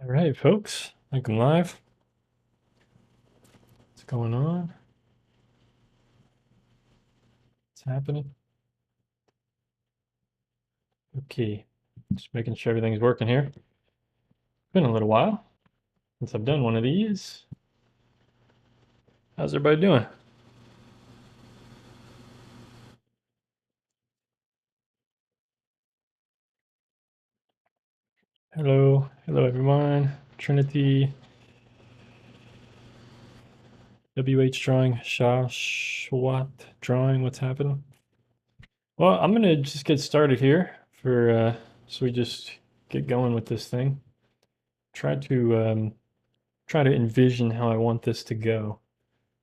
All right, folks, welcome live. What's going on? What's happening? Okay, just making sure everything's working here. Been a little while since I've done one of these. How's everybody doing? Hello, hello everyone. Trinity, WH Drawing, Shashwat Drawing. What's happening? Well, I'm gonna just get started here so we just get going with this thing. Try to envision how I want this to go.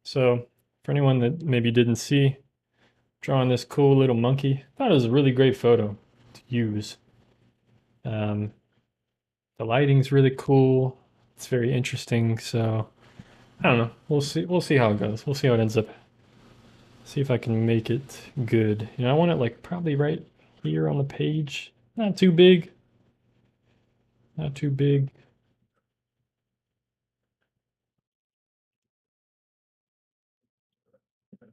So, for anyone that maybe didn't see, drawing this cool little monkey, I thought it was a really great photo to use. Um, the lighting's really cool. It's very interesting. So, I don't know. We'll see. We'll see how it goes. We'll see how it ends up. See if I can make it good. I want it like probably right here on the page. Not too big. Not too big. And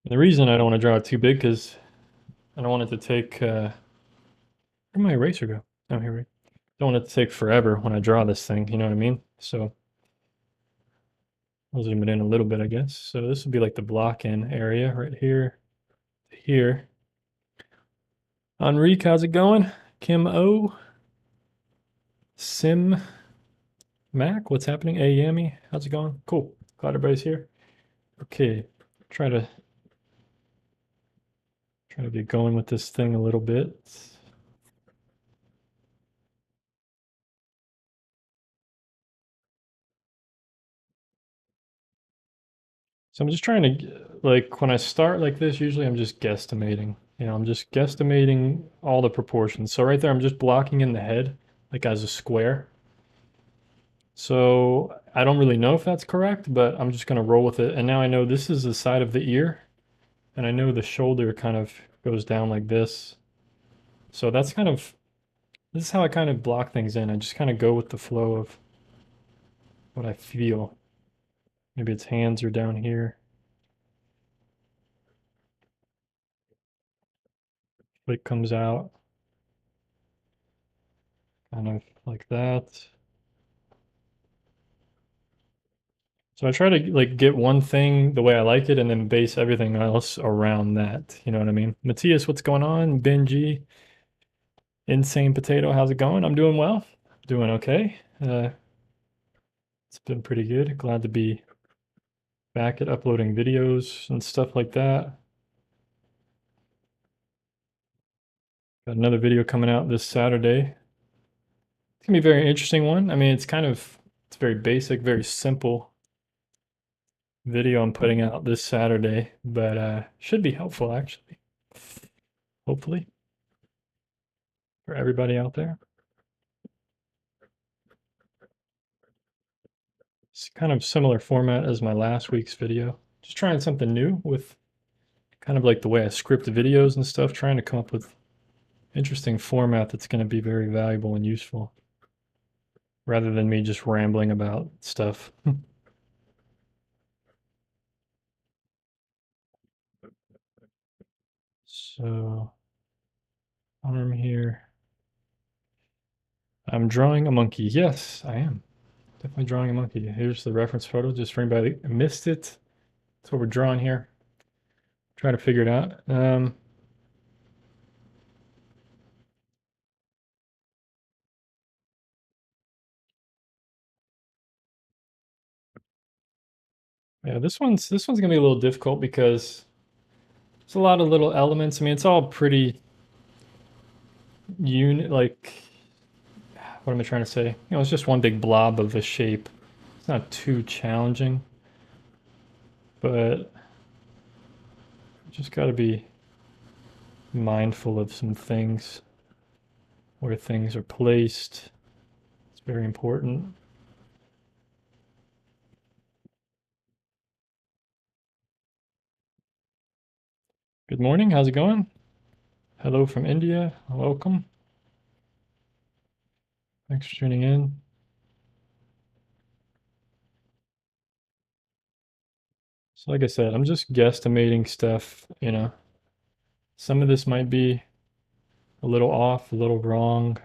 the reason I don't want to draw it too big because I don't want it to take. Where'd my eraser go? Oh, here we go. Don't want it to take forever when I draw this thing. You know what I mean? So I'll zoom it in a little bit, I guess. So this would be like the block in area right here to here. Enrique, how's it going? Kim O. Sim Mac, what's happening? Hey Yami, how's it going? Cool. Glad everybody's here. Okay, try to get going with this thing a little bit. So I'm just trying to, like, when I start like this, usually I'm just guesstimating. I'm just guesstimating all the proportions. So right there, I'm just blocking in the head, like as a square. So I don't really know if that's correct, but I'm just gonna roll with it. And now I know this is the side of the ear, and I know the shoulder kind of goes down like this. So this is how I kind of block things in. I just kind of go with the flow of what I feel. Maybe its hands are down here. It comes out kind of like that. So I try to like get one thing the way I like it and then base everything else around that. You know what I mean? Matthias, what's going on? Benji, Insane Potato, how's it going? I'm doing well. Doing okay. It's been pretty good. Glad to be back at uploading videos and stuff like that. Got another video coming out this Saturday. It's gonna be a very interesting one. I mean, it's very basic, very simple video I'm putting out this Saturday, but should be helpful actually. Hopefully for everybody out there. It's kind of similar format as my last week's video. Just trying something new with kind of like the way I script videos and stuff, trying to come up with interesting format that's going to be very valuable and useful rather than me just rambling about stuff. So, arm here. I'm drawing a monkey. Yes, I am. Definitely drawing a monkey. Here's the reference photo, just for anybody that missed it. That's what we're drawing here. Try to figure it out. Yeah, this one's gonna be a little difficult because there's a lot of little elements. I mean, it's all pretty like what am I trying to say? It's just one big blob of a shape. It's not too challenging, but just got to be mindful of some things, where things are placed. It's very important. Good morning. How's it going? Hello from India. Welcome. Thanks for tuning in. So like I said, I'm just guesstimating stuff, you know. Some of this might be a little off, a little wrong,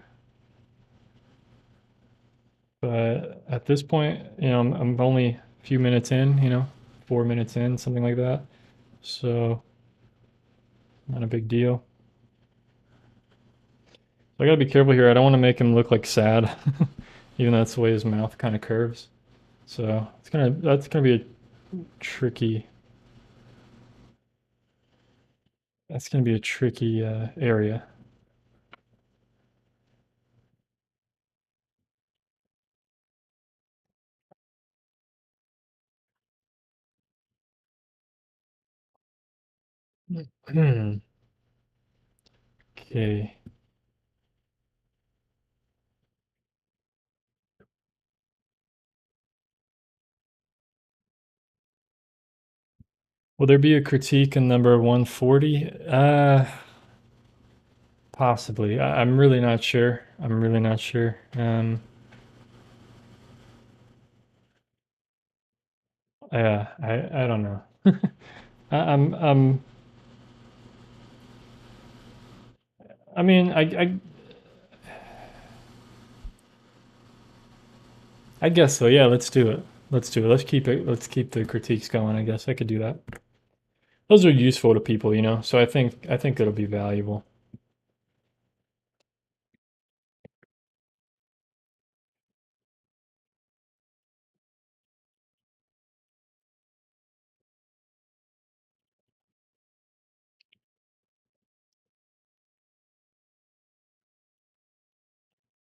but at this point, you know, I'm only a few minutes in, you know, 4 minutes in, something like that. So not a big deal. So I gotta be careful here. I don't want to make him look like sad, even though that's the way his mouth kind of curves. So that's gonna be a tricky area. Okay. Will there be a critique in number 140? Possibly. I'm really not sure. I'm really not sure. Yeah, I don't know. I'm I mean, I guess so. Yeah, let's do it. Let's do it. Let's keep it. Let's keep the critiques going. I guess I could do that. Those are useful to people, you know. So I think it'll be valuable.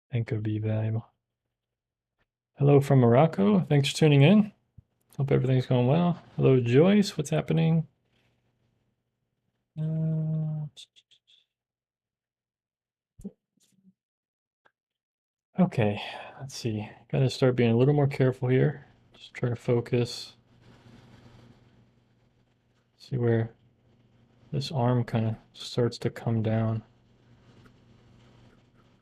I think it'll be valuable. Hello from Morocco. Thanks for tuning in. Hope everything's going well. Hello, Joyce. What's happening? Uh, okay, let's see. Gotta start being a little more careful here. Just try to focus. See where this arm kind of starts to come down.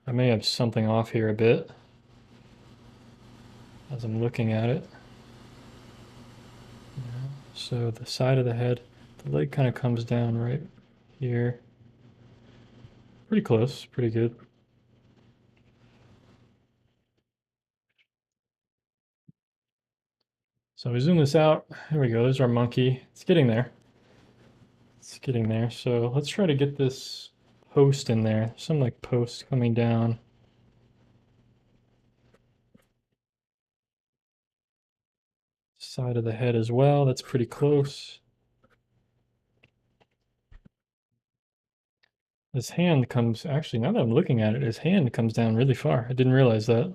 I may have something off here a bit as I'm looking at it. So the side of the head, the leg kind of comes down right here. Pretty close, pretty good. So we zoom this out. Here we go. There's our monkey. It's getting there. It's getting there. So let's try to get this post in there. Some like post coming down. Side of the head as well. That's pretty close. His hand comes, actually, now that I'm looking at it, his hand comes down really far. I didn't realize that.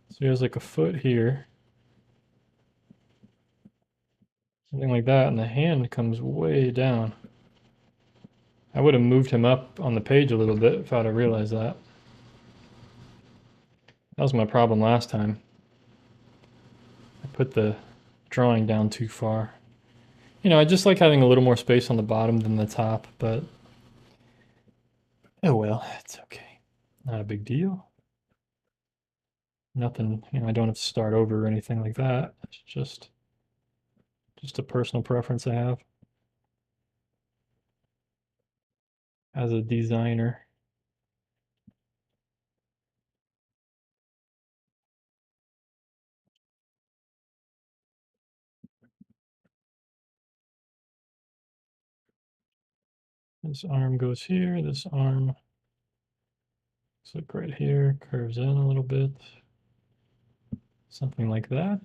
So he has like a foot here. Something like that, and the hand comes way down. I would have moved him up on the page a little bit if I'd have realized that. That was my problem last time. I put the drawing down too far. You know, I just like having a little more space on the bottom than the top, but oh well, it's okay. Not a big deal. Nothing, you know, I don't have to start over or anything like that. It's just a personal preference I have as a designer. This arm goes here, this arm looks like right here, curves in a little bit. Something like that.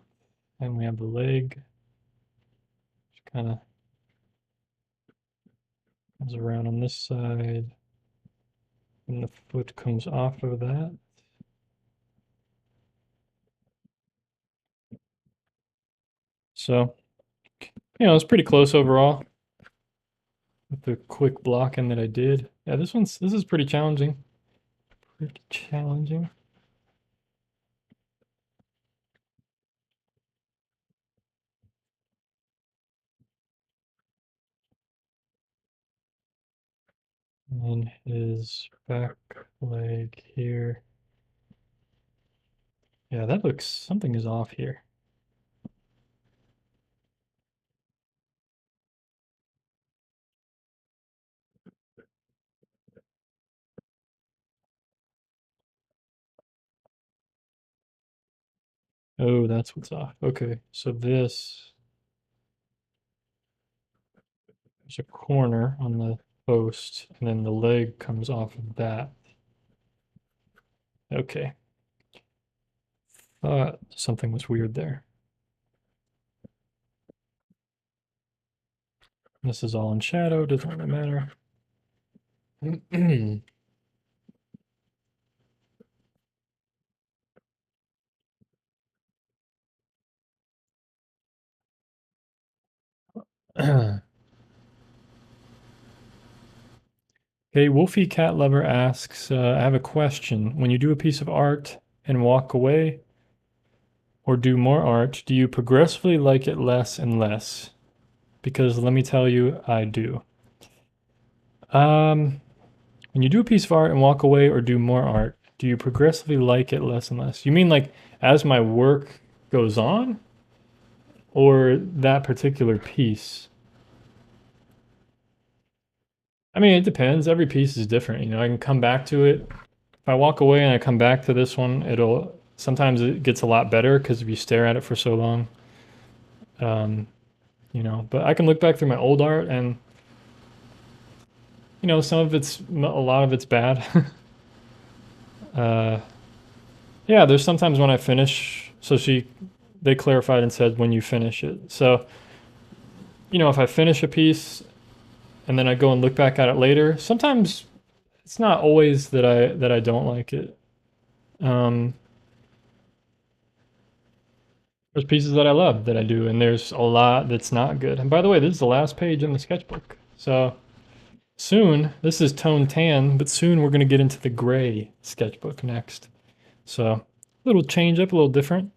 And we have the leg, which kind of comes around on this side. And the foot comes off of that. So, you know, it's pretty close overall with the quick blocking that I did. Yeah, this is pretty challenging. Pretty challenging. And his back leg here. Yeah, that looks, something is off here. Oh, that's what's off. Okay, so this, there's a corner on the post, and then the leg comes off of that. Okay. Thought something was weird there. This is all in shadow, doesn't really matter. Okay, Wolfie Cat Lover asks, I have a question. When you do a piece of art and walk away or do more art, do you progressively like it less and less? Because let me tell you, I do. When you do a piece of art and walk away or do more art, do you progressively like it less and less? You mean like as my work goes on, or that particular piece? I mean, it depends. Every piece is different. You know, I can come back to it. If I walk away and I come back to this one, it'll sometimes it gets a lot better because if you stare at it for so long, um, you know. But I can look back through my old art and you know some of it's a lot of it's bad. uh, yeah, there's sometimes when I finish. So they clarified and said when you finish it. So you know if I finish a piece and then I go and look back at it later, sometimes it's not always that I don't like it. Um, there's pieces that I love that I do, and there's a lot that's not good. And by the way, this is the last page in the sketchbook. So soon, this is tone tan, but soon we're going to get into the gray sketchbook next. So a little change up, a little different.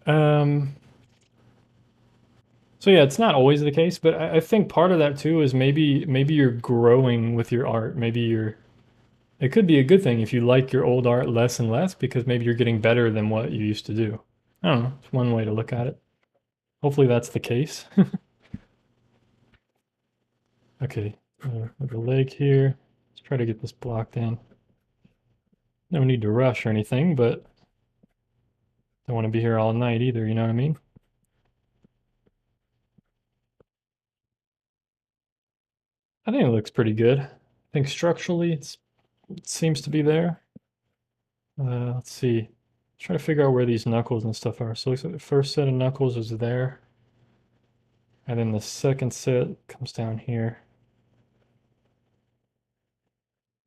Um, so yeah, it's not always the case, but I think part of that too is maybe you're growing with your art. Maybe you're it could be a good thing if you like your old art less and less because maybe you're getting better than what you used to do. I don't know. It's one way to look at it. Hopefully that's the case. Okay, the leg here. Let's try to get this blocked in. No need to rush or anything, but don't want to be here all night either, you know what I mean? I think it looks pretty good. I think structurally it seems to be there. Let's see. Try to figure out where these knuckles and stuff are. So it looks like the first set of knuckles is there. And then the second set comes down here.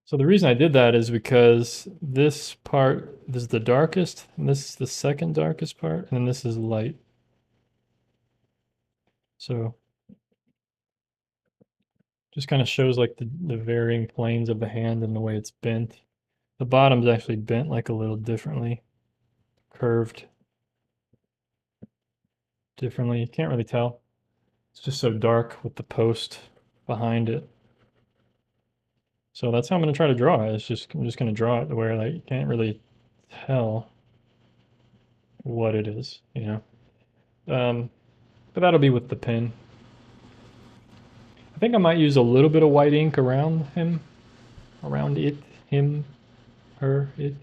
So the reason I did that is because this part, this is the darkest, and this is the second darkest part, and then this is light. So just kind of shows like the varying planes of the hand and the way it's bent. The bottom's actually bent like a little differently, curved differently. You can't really tell. It's just so dark with the post behind it. So that's how I'm going to try to draw it. I'm just going to draw it to where like you can't really tell what it is, you know. But that'll be with the pen. I think I might use a little bit of white ink around him, around it, him, her, it.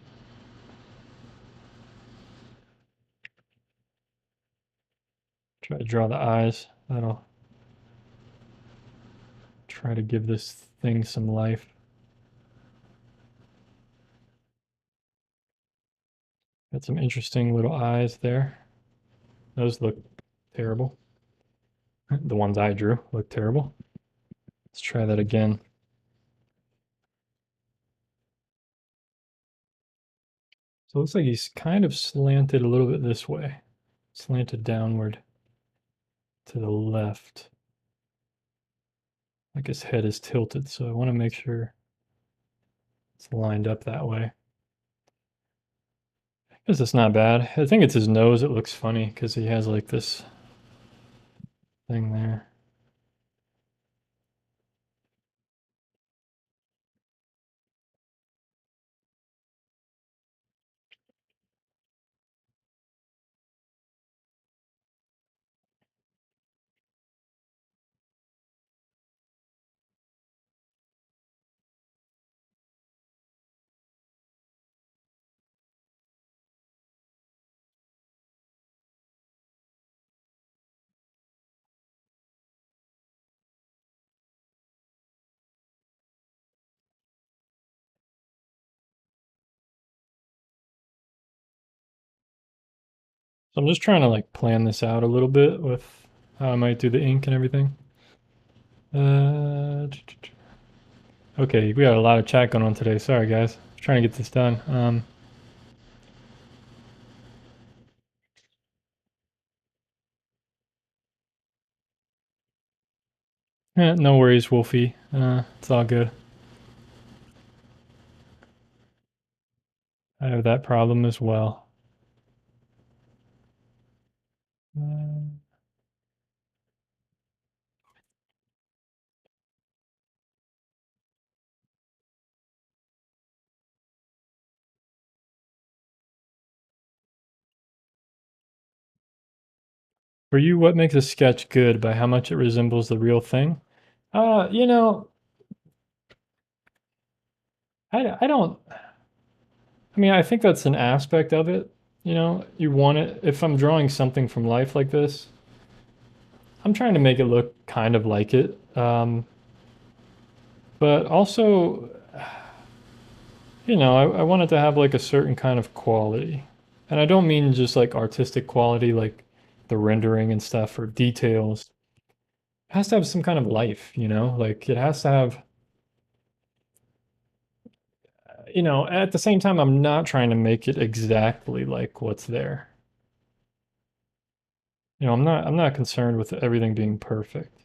Try to draw the eyes. That'll try to give this thing some life. Got some interesting little eyes there. Those look terrible. The ones I drew look terrible. Let's try that again. So it looks like he's kind of slanted a little bit this way. Slanted downward to the left. Like his head is tilted, so I want to make sure it's lined up that way. I guess it's not bad. I think it's his nose that looks funny because he has like this thing there. So I'm just trying to like plan this out a little bit with how I might do the ink and everything. Okay, we got a lot of chat going on today. Sorry guys, trying to get this done. No worries, Wolfie. It's all good. I have that problem as well. For you, what makes a sketch good? By how much it resembles the real thing? You know, I don't, I mean, I think that's an aspect of it. You know, you want it, if I'm drawing something from life like this, I'm trying to make it look kind of like it. But also, you know, I want it to have like a certain kind of quality. And I don't mean just like artistic quality, like the rendering and stuff or details. It has to have some kind of life, you know? Like it has to have, you know, at the same time, I'm not trying to make it exactly like what's there. You know, I'm not concerned with everything being perfect.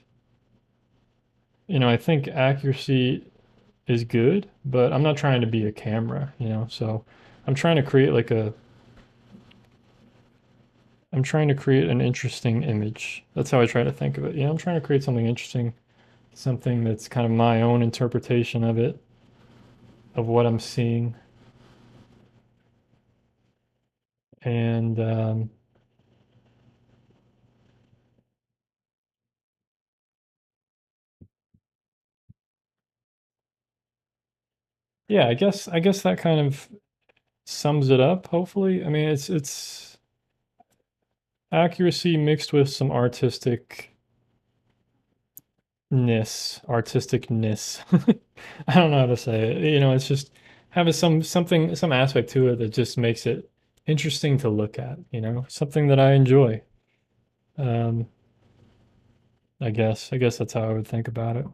You know, I think accuracy is good, but I'm not trying to be a camera, you know? So I'm trying to create like a I'm trying to create an interesting image. That's how I try to think of it. Yeah, I'm trying to create something interesting, something that's kind of my own interpretation of it, of what I'm seeing. And yeah, I guess that kind of sums it up, hopefully. I mean, it's accuracy mixed with some artisticness. I don't know how to say it. You know, it's just having some aspect to it that just makes it interesting to look at, you know, something that I enjoy. Um, I guess that's how I would think about it.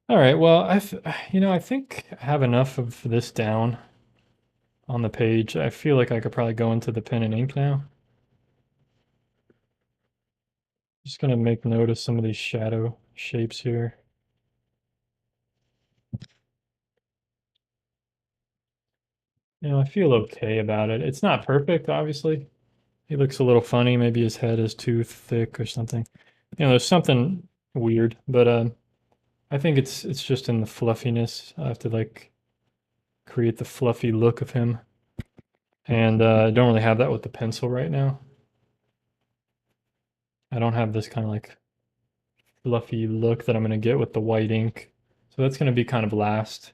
All right, well, you know, I think I have enough of this down on the page. I feel like I could probably go into the pen and ink now. Just gonna make note of some of these shadow shapes here. You know, I feel okay about it. It's not perfect, obviously. He looks a little funny. Maybe his head is too thick or something. You know, there's something weird, but I think it's just in the fluffiness. I have to like create the fluffy look of him. And I don't really have that with the pencil right now. I don't have this kind of like fluffy look that I'm going to get with the white ink. So that's going to be kind of last.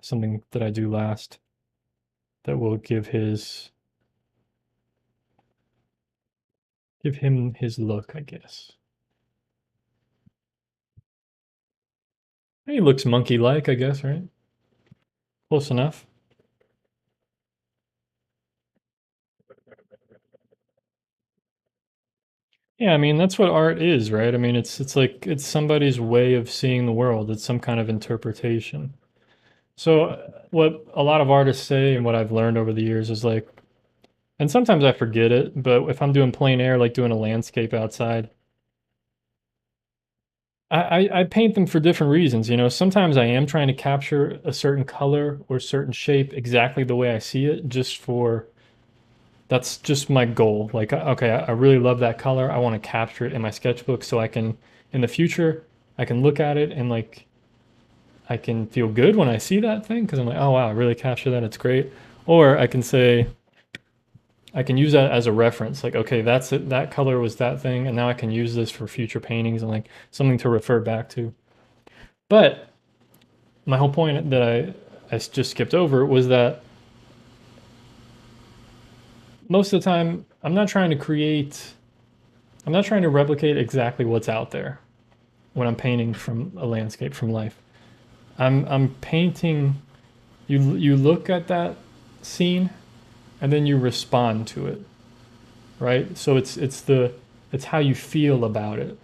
Something that I do last that will give him his look, I guess. He looks monkey-like, I guess, right? Close enough. Yeah, I mean that's what art is, right? I mean it's like it's somebody's way of seeing the world. It's some kind of interpretation. So what a lot of artists say and what I've learned over the years is like, and sometimes I forget it, but if I'm doing plein air, like doing a landscape outside, I paint them for different reasons. You know, sometimes I am trying to capture a certain color or certain shape exactly the way I see it, that's just my goal. Like, okay, I really love that color. I want to capture it in my sketchbook so I can, in the future, I can look at it and like, I can feel good when I see that thing because I'm like, oh wow, I really captured that. It's great. Or I can say, I can use that as a reference. Like, okay, that's it. That color was that thing, and now I can use this for future paintings and like something to refer back to. But my whole point that I just skipped over was that most of the time I'm not trying to replicate exactly what's out there when I'm painting from a landscape from life. I'm painting. You look at that scene and then you respond to it, right? So it's how you feel about it.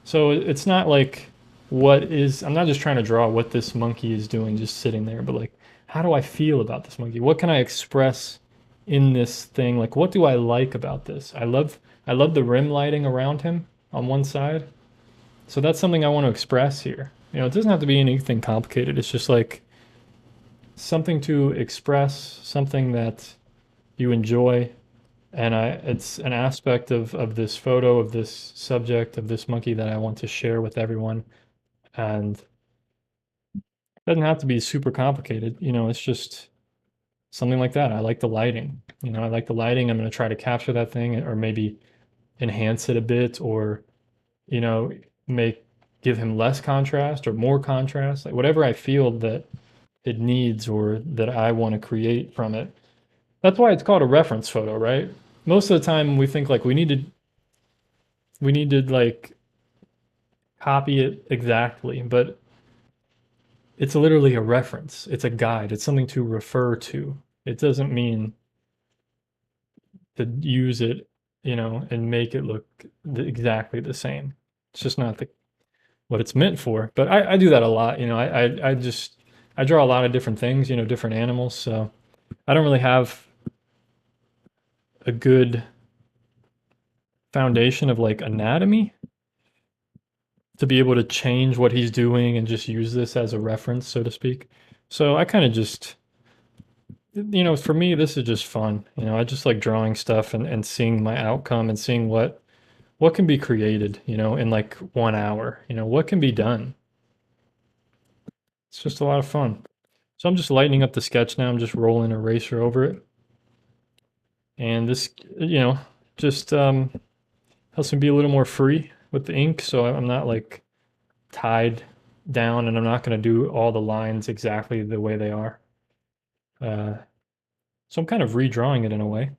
So it's not like I'm not just trying to draw what this monkey is doing just sitting there, but like how do I feel about this monkey? What can I express in this thing? Like what do I like about this? I love the rim lighting around him on one side. So that's something I want to express here. It doesn't have to be anything complicated. It's just like something to express, something that you enjoy. And it's an aspect of this photo, of this subject, of this monkey that I want to share with everyone. And it doesn't have to be super complicated. It's just something like that. I like the lighting. I like the lighting. I'm going to try to capture that thing or maybe enhance it a bit or, you know, make give him less contrast or more contrast, like whatever I feel that it needs or that I want to create from it. That's why it's called a reference photo, right? Most of the time we think like we need to like copy it exactly, but it's literally a reference. It's a guide. It's something to refer to. It doesn't mean to use it, and make it look exactly the same. It's just not what it's meant for. But I do that a lot. I draw a lot of different things, different animals. So I don't really have a good foundation of like anatomy to be able to change what he's doing and just use this as a reference, so to speak. So I kind of just, for me, this is just fun. I just like drawing stuff and seeing my outcome and seeing what can be created, in like 1 hour, what can be done. It's just a lot of fun. So I'm just lightening up the sketch now. I'm just rolling eraser over it. And this, just helps me be a little more free with the ink. So I'm not like tied down and I'm not going to do all the lines exactly the way they are. So I'm kind of redrawing it in a way.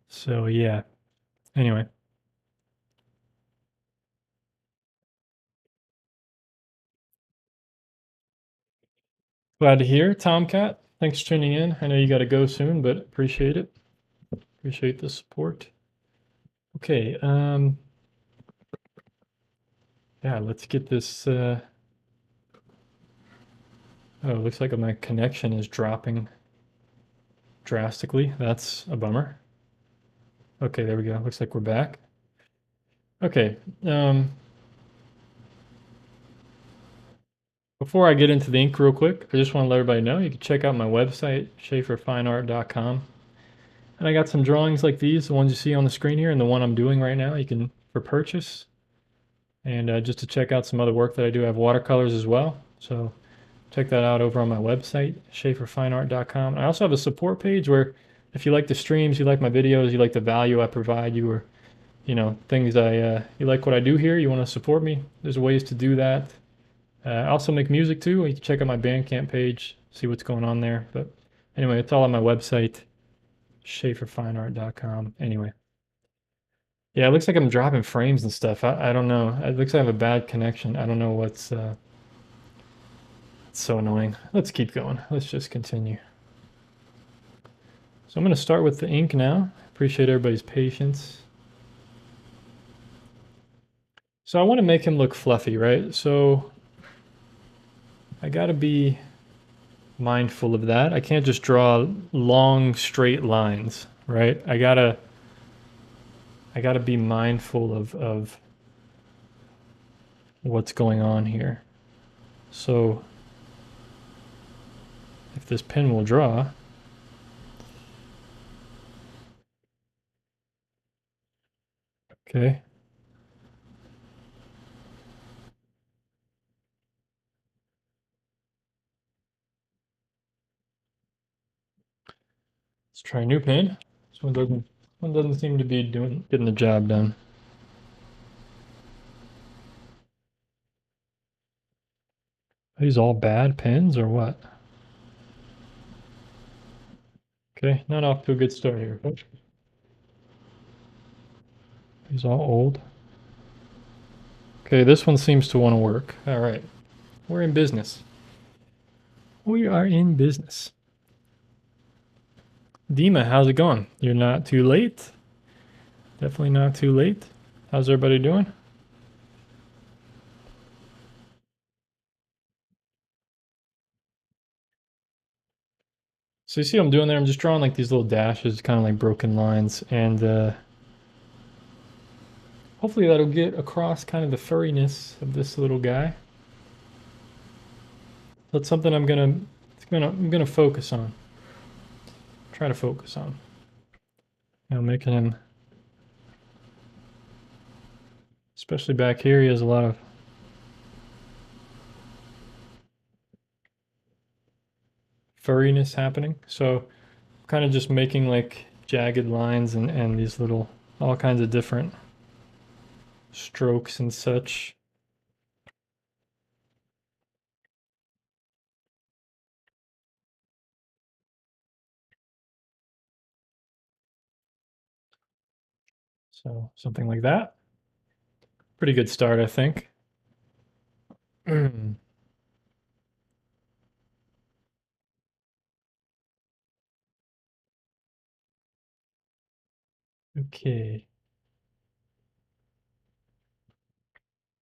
So yeah, anyway. Glad to hear, Tomcat. Thanks for tuning in. I know you got to go soon, but appreciate it. Appreciate the support. Okay, yeah, let's get this, oh, it looks like my connection is dropping drastically. That's a bummer. Okay, there we go. Looks like we're back. Okay, before I get into the ink real quick, I just want to let everybody know you can check out my website, schaeferfineart.com. And I got some drawings like these, the ones you see on the screen here, and the one I'm doing right now, you can for purchase. And just to check out some other work that I do, I have watercolors as well. So check that out over on my website, schaeferfineart.com. And I also have a support page where if you like the streams, you like my videos, you like the value I provide you, or things you like what I do here, you want to support me, there's ways to do that. I also make music too. You can check out my Bandcamp page, see what's going on there. But anyway, it's all on my website, schaeferfineart.com. Anyway. Yeah, it looks like I'm dropping frames and stuff. I don't know. It looks like I have a bad connection. I don't know what's it's so annoying. Let's keep going. Let's just continue. So I'm going to start with the ink now. Appreciate everybody's patience. So I want to make him look fluffy, right? So I got to be mindful of that. I can't just draw long straight lines, right? I gotta be mindful of what's going on here. So if this pen will draw, okay. Let's try a new pen. This one doesn't seem to be getting the job done. Are these all bad pens or what? Okay, not off to a good start here. These all old. Okay, this one seems to want to work. All right, we're in business. We are in business. Dima, how's it going? You're not too late. Definitely not too late. How's everybody doing? So you see what I'm doing there? I'm just drawing like these little dashes, kind of like broken lines, and hopefully that'll get across kind of the furriness of this little guy. That's something I'm gonna focus on. Try to focus on. Making him, especially back here, he has a lot of furriness happening. So kind of just making like jagged lines and these little, all kinds of different strokes and such. So something like that. Pretty good start, I think. Okay.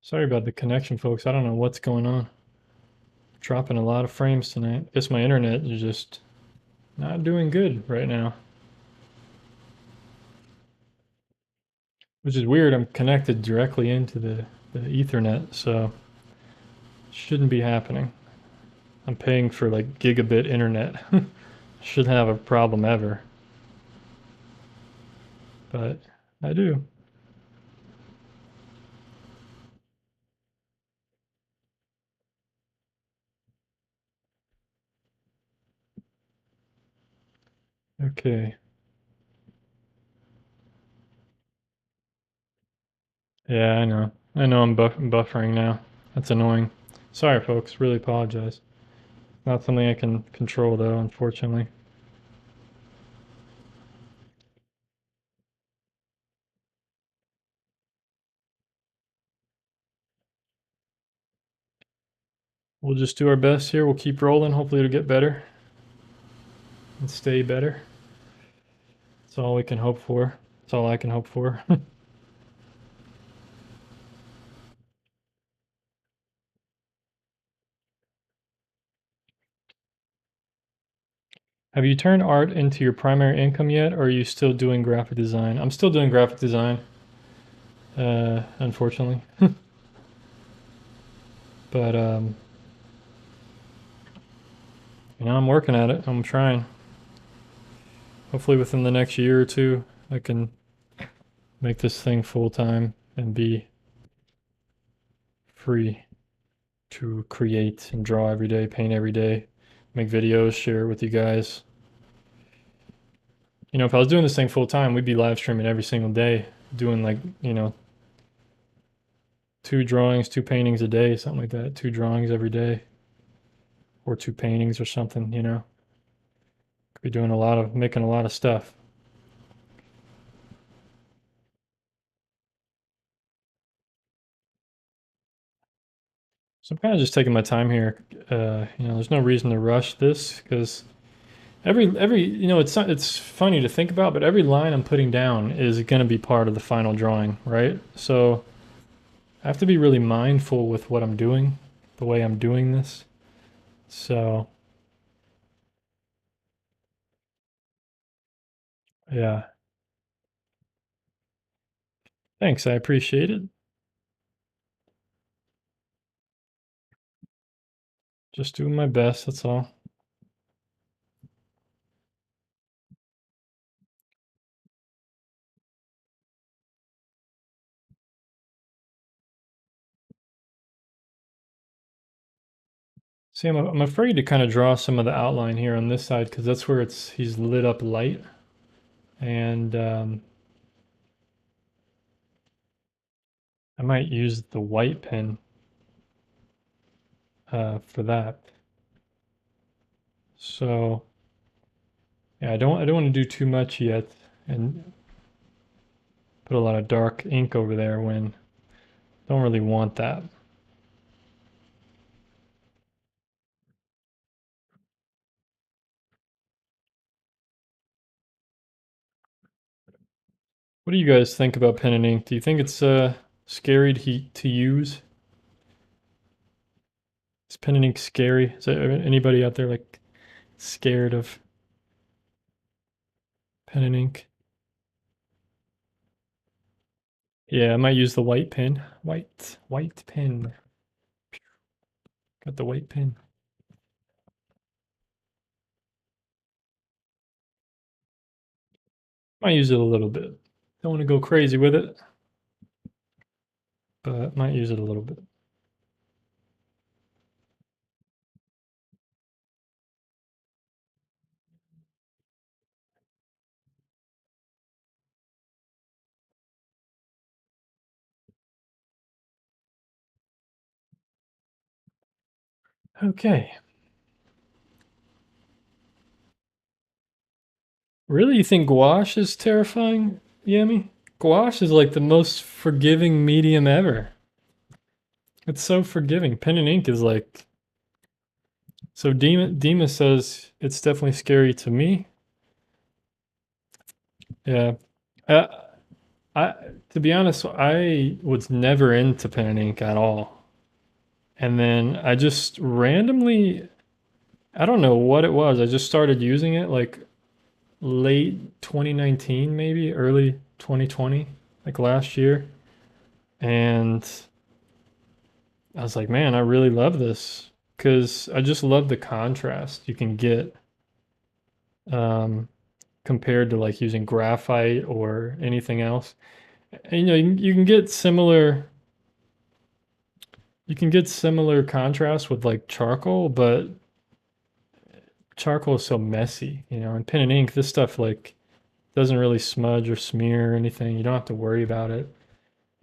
Sorry about the connection, folks. I don't know what's going on. Dropping a lot of frames tonight. Guess my internet is just not doing good right now. Which is weird. I'm connected directly into the Ethernet, so shouldn't be happening. I'm paying for like gigabit internet. Shouldn't have a problem ever. But I do. Okay. Yeah, I know. I know I'm buffering now. That's annoying. Sorry, folks. Really apologize. Not something I can control, though, unfortunately. We'll just do our best here. We'll keep rolling. Hopefully it'll get better and stay better. That's all we can hope for. That's all I can hope for. Have you turned art into your primary income yet, or are you still doing graphic design? I'm still doing graphic design, unfortunately. But, I'm working at it. I'm trying. Hopefully within the next year or two, I can make this thing full time and be free to create and draw every day, paint every day, make videos, share it with you guys. If I was doing this thing full time, we'd be live streaming every single day, doing like, 2 drawings, 2 paintings a day, something like that. 2 drawings every day, or 2 paintings or something, Could be doing making a lot of stuff. So I'm kind of just taking my time here. There's no reason to rush this because every it's funny to think about, but every line I'm putting down is going to be part of the final drawing, right? So I have to be really mindful with what I'm doing, the way I'm doing this. So yeah, thanks. I appreciate it. Just doing my best. That's all. See, I'm afraid to kind of draw some of the outline here on this side because that's where he's lit up light, and I might use the white pen for that. So yeah, I don't want to do too much yet and put a lot of dark ink over there when don't really want that. What do you guys think about pen and ink? Do you think it's scary to use? Is pen and ink scary? Is there anybody out there like scared of pen and ink? Yeah, I might use the white pen. White pen. Got the white pen. Might use it a little bit. Don't want to go crazy with it, but might use it a little bit. Okay. Really, you think gouache is terrifying, Yemi? Gouache is like the most forgiving medium ever. It's so forgiving. Pen and ink is like. So Dima says it's definitely scary to me. Yeah. Uh, I to be honest, I was never into pen and ink at all. And then I just randomly, I don't know what it was. I just started using it like late 2019, maybe early 2020, like last year. And I was like, man, I really love this because I just love the contrast you can get um, compared to like using graphite or anything else. And, you can get similar. You can get similar contrast with like charcoal, but charcoal is so messy, and pen and ink, this stuff like doesn't really smudge or smear or anything. You don't have to worry about it.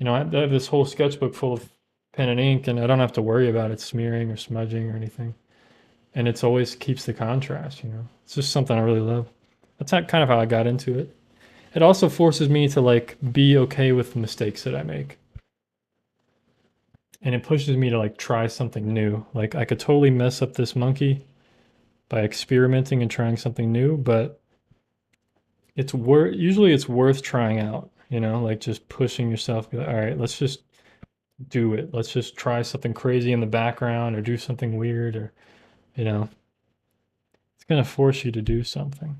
I have this whole sketchbook full of pen and ink, and I don't have to worry about it smearing or smudging or anything. And it's always keeps the contrast. It's just something I really love. That's not kind of how I got into it. It also forces me to like be okay with the mistakes that I make. And it pushes me to like try something new. Like I could totally mess up this monkey by experimenting and trying something new, but usually it's worth trying out, like just pushing yourself, be like, all right, let's just do it. Let's just try something crazy in the background or do something weird or, you know, it's going to force you to do something,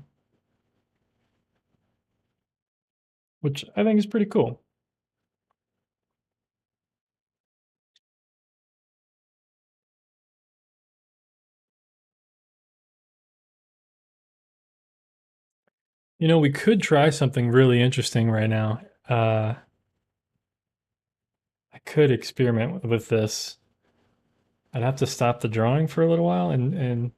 which I think is pretty cool. We could try something really interesting right now. I could experiment with this. I'd have to stop the drawing for a little while and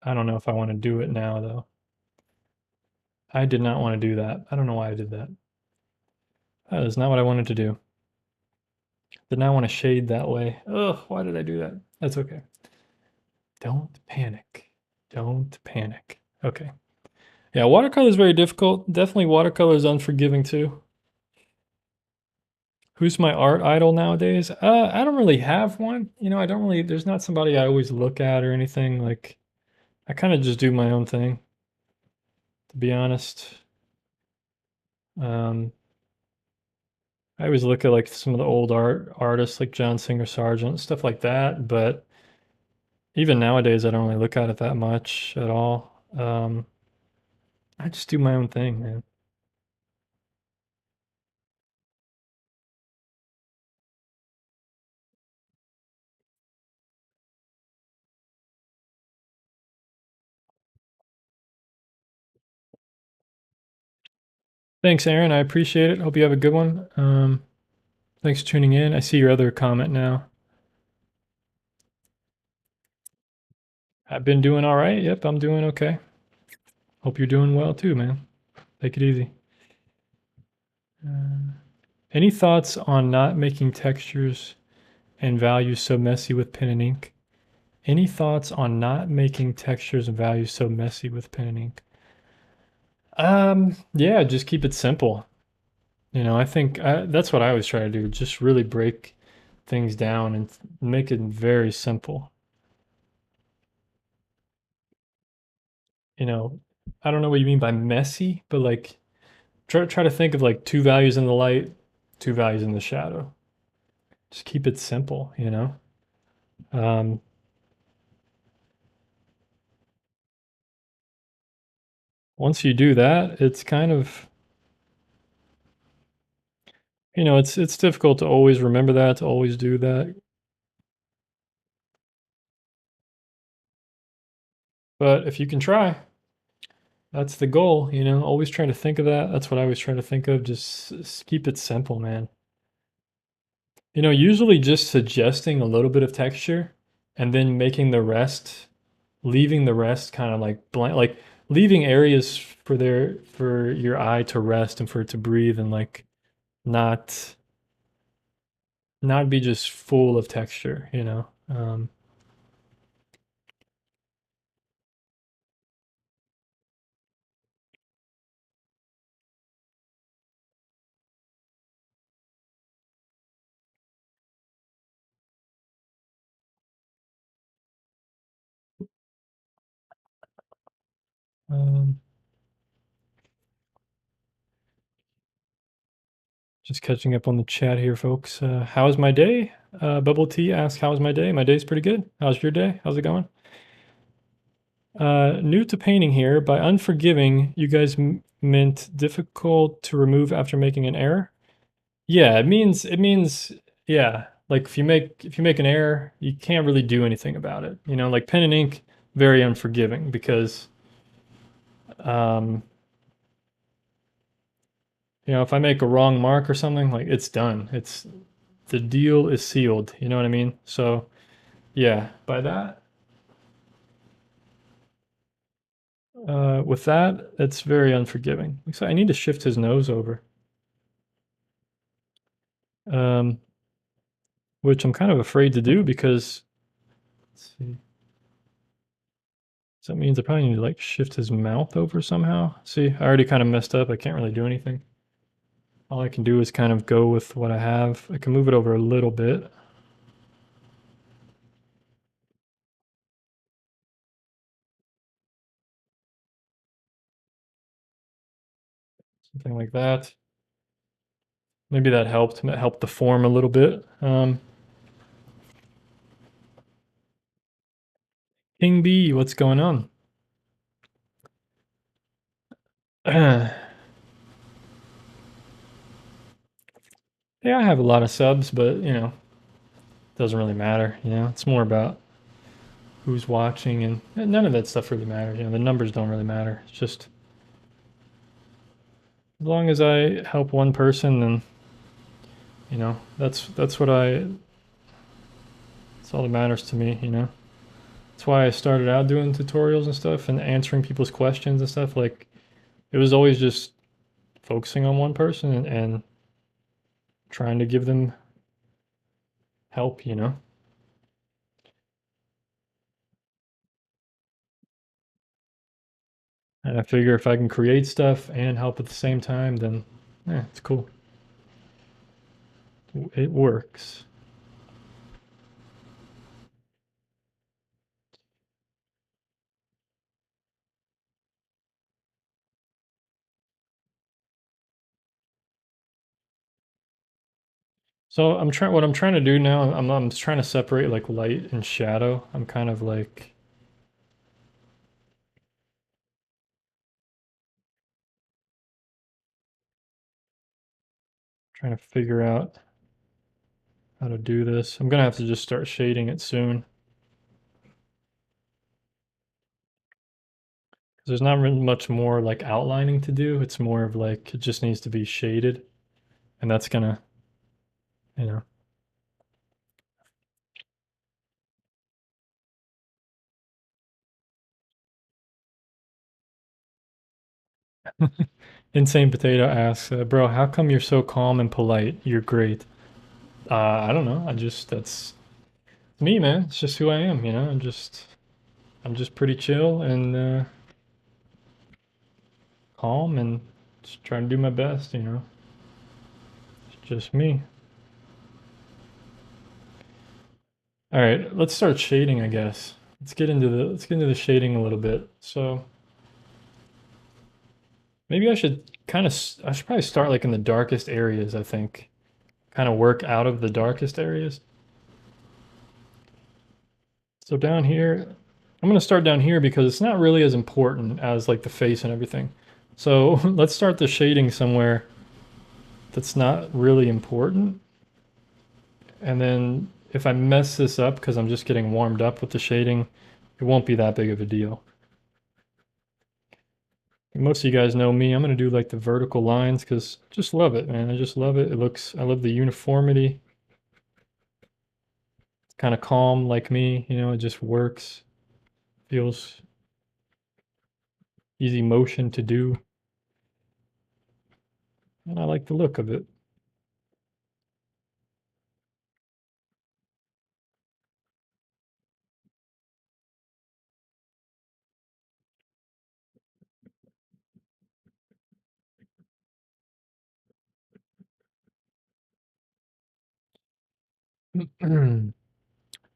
I don't know if I want to do it now though. I did not want to do that. I don't know why I did that. That is not what I wanted to do. Did not want to shade that way. Ugh, why did I do that? That's okay. Don't panic. Don't panic. Okay. Yeah, watercolor is very difficult. Definitely watercolor is unforgiving too. Who's my art idol nowadays? I don't really have one. I don't really, there's not somebody I always look at or anything. Like, I kind of just do my own thing, to be honest. Um, I always look at like some of the old artists like John Singer Sargent, stuff like that. But even nowadays, I don't really look at it that much at all. I just do my own thing, man. Thanks, Aaron. I appreciate it. Hope you have a good one. Thanks for tuning in. I see your other comment now. I've been doing all right. Yep, I'm doing okay. Hope you're doing well too, man. Take it easy. Any thoughts on not making textures and values so messy with pen and ink? Any thoughts on not making textures and values so messy with pen and ink? Yeah, just keep it simple. I think that's what I always try to do. Just really break things down and make it very simple. you know, I don't know what you mean by messy, but like try to think of like two values in the light, two values in the shadow. Just keep it simple, you know. Um, Once you do that, it's kind of, you know, it's difficult to always remember that, to always do that. But if you can try, that's the goal, you know. Always try to think of that. That's what I always try to think of. Just keep it simple, man. You know, usually just suggesting a little bit of texture and then making the rest, leaving the rest kind of like blank, like leaving areas for for your eye to rest and for it to breathe and like not not be just full of texture, you know. Um, just catching up on the chat here, folks. How's my day? Bubble Tea asks, "How's my day?" My day's pretty good. How's your day? How's it going? New to painting here. By unforgiving, you guys meant difficult to remove after making an error. Yeah, it means yeah. Like if you make an error, you can't really do anything about it. You know, like pen and ink, very unforgiving because um, you know, if I make a wrong mark or something, like it's done. It's the deal is sealed. You know what I mean? So yeah, by that, with that, it's very unforgiving. So I need to shift his nose over, um, which I'm kind of afraid to do because let's see. So that means I probably need to like shift his mouth over somehow. See, I already kind of messed up. I can't really do anything. All I can do is kind of go with what I have. I can move it over a little bit. Something like that. Maybe that helped. Helped the form a little bit. King B, what's going on? Yeah, I have a lot of subs, but you know, it doesn't really matter. You know, it's more about who's watching, and none of that stuff really matters. You know, the numbers don't really matter. It's just as long as I help one person, then you know, that's what I. That's all that matters to me. You know, that's why I started out doing tutorials and stuff and answering people's questions and stuff. Like it was always just focusing on one person and trying to give them help. You know. And I figure if I can create stuff and help at the same time, then yeah, it's cool. It works. So I'm trying. What I'm trying to do now, I'm trying to separate like light and shadow. I'm kind of like trying to figure out how to do this. I'm gonna have to just start shading it soon. There's not really much more like outlining to do. It's more of like it just needs to be shaded, and that's gonna, you know. Insane Potato asks, "Bro, how come you're so calm and polite? You're great." I don't know. I just that's me, man. It's just who I am. You know. I'm just pretty chill and calm and just trying to do my best. You know. It's just me. All right, let's start shading, I guess. Let's get into the shading a little bit. So Maybe I should I should probably start like in the darkest areas, I think. Kind of work out of the darkest areas. So down here, I'm gonna start down here because it's not really as important as like the face and everything. So let's start the shading somewhere that's not really important. And then if I mess this up because I'm just getting warmed up with the shading, it won't be that big of a deal. Most of you guys know me. I'm gonna do like the vertical lines because just love it, man. I just love it. I love the uniformity. It's kind of calm like me, you know, it just works. Feels easy motion to do. And I like the look of it.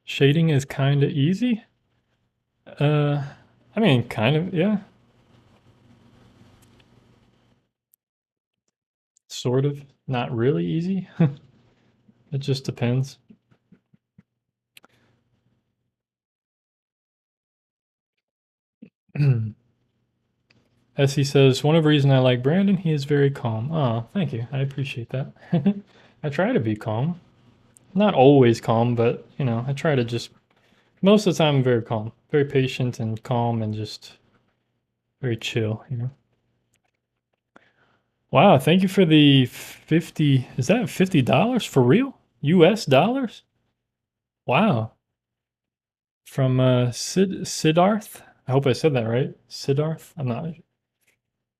Shading is kind of easy. Uh, I mean, kind of, yeah. Sort of. Not really easy. It just depends. As he says, one of the reasons I like Brandon, he is very calm. Oh, thank you. I appreciate that. I try to be calm. Not always calm, but, you know, I try to just, most of the time, I'm very calm. Very patient and calm and just very chill, you know. Wow, thank you for the 50, is that $50 for real? US dollars? Wow. From Siddharth. I hope I said that right. Siddharth. I'm not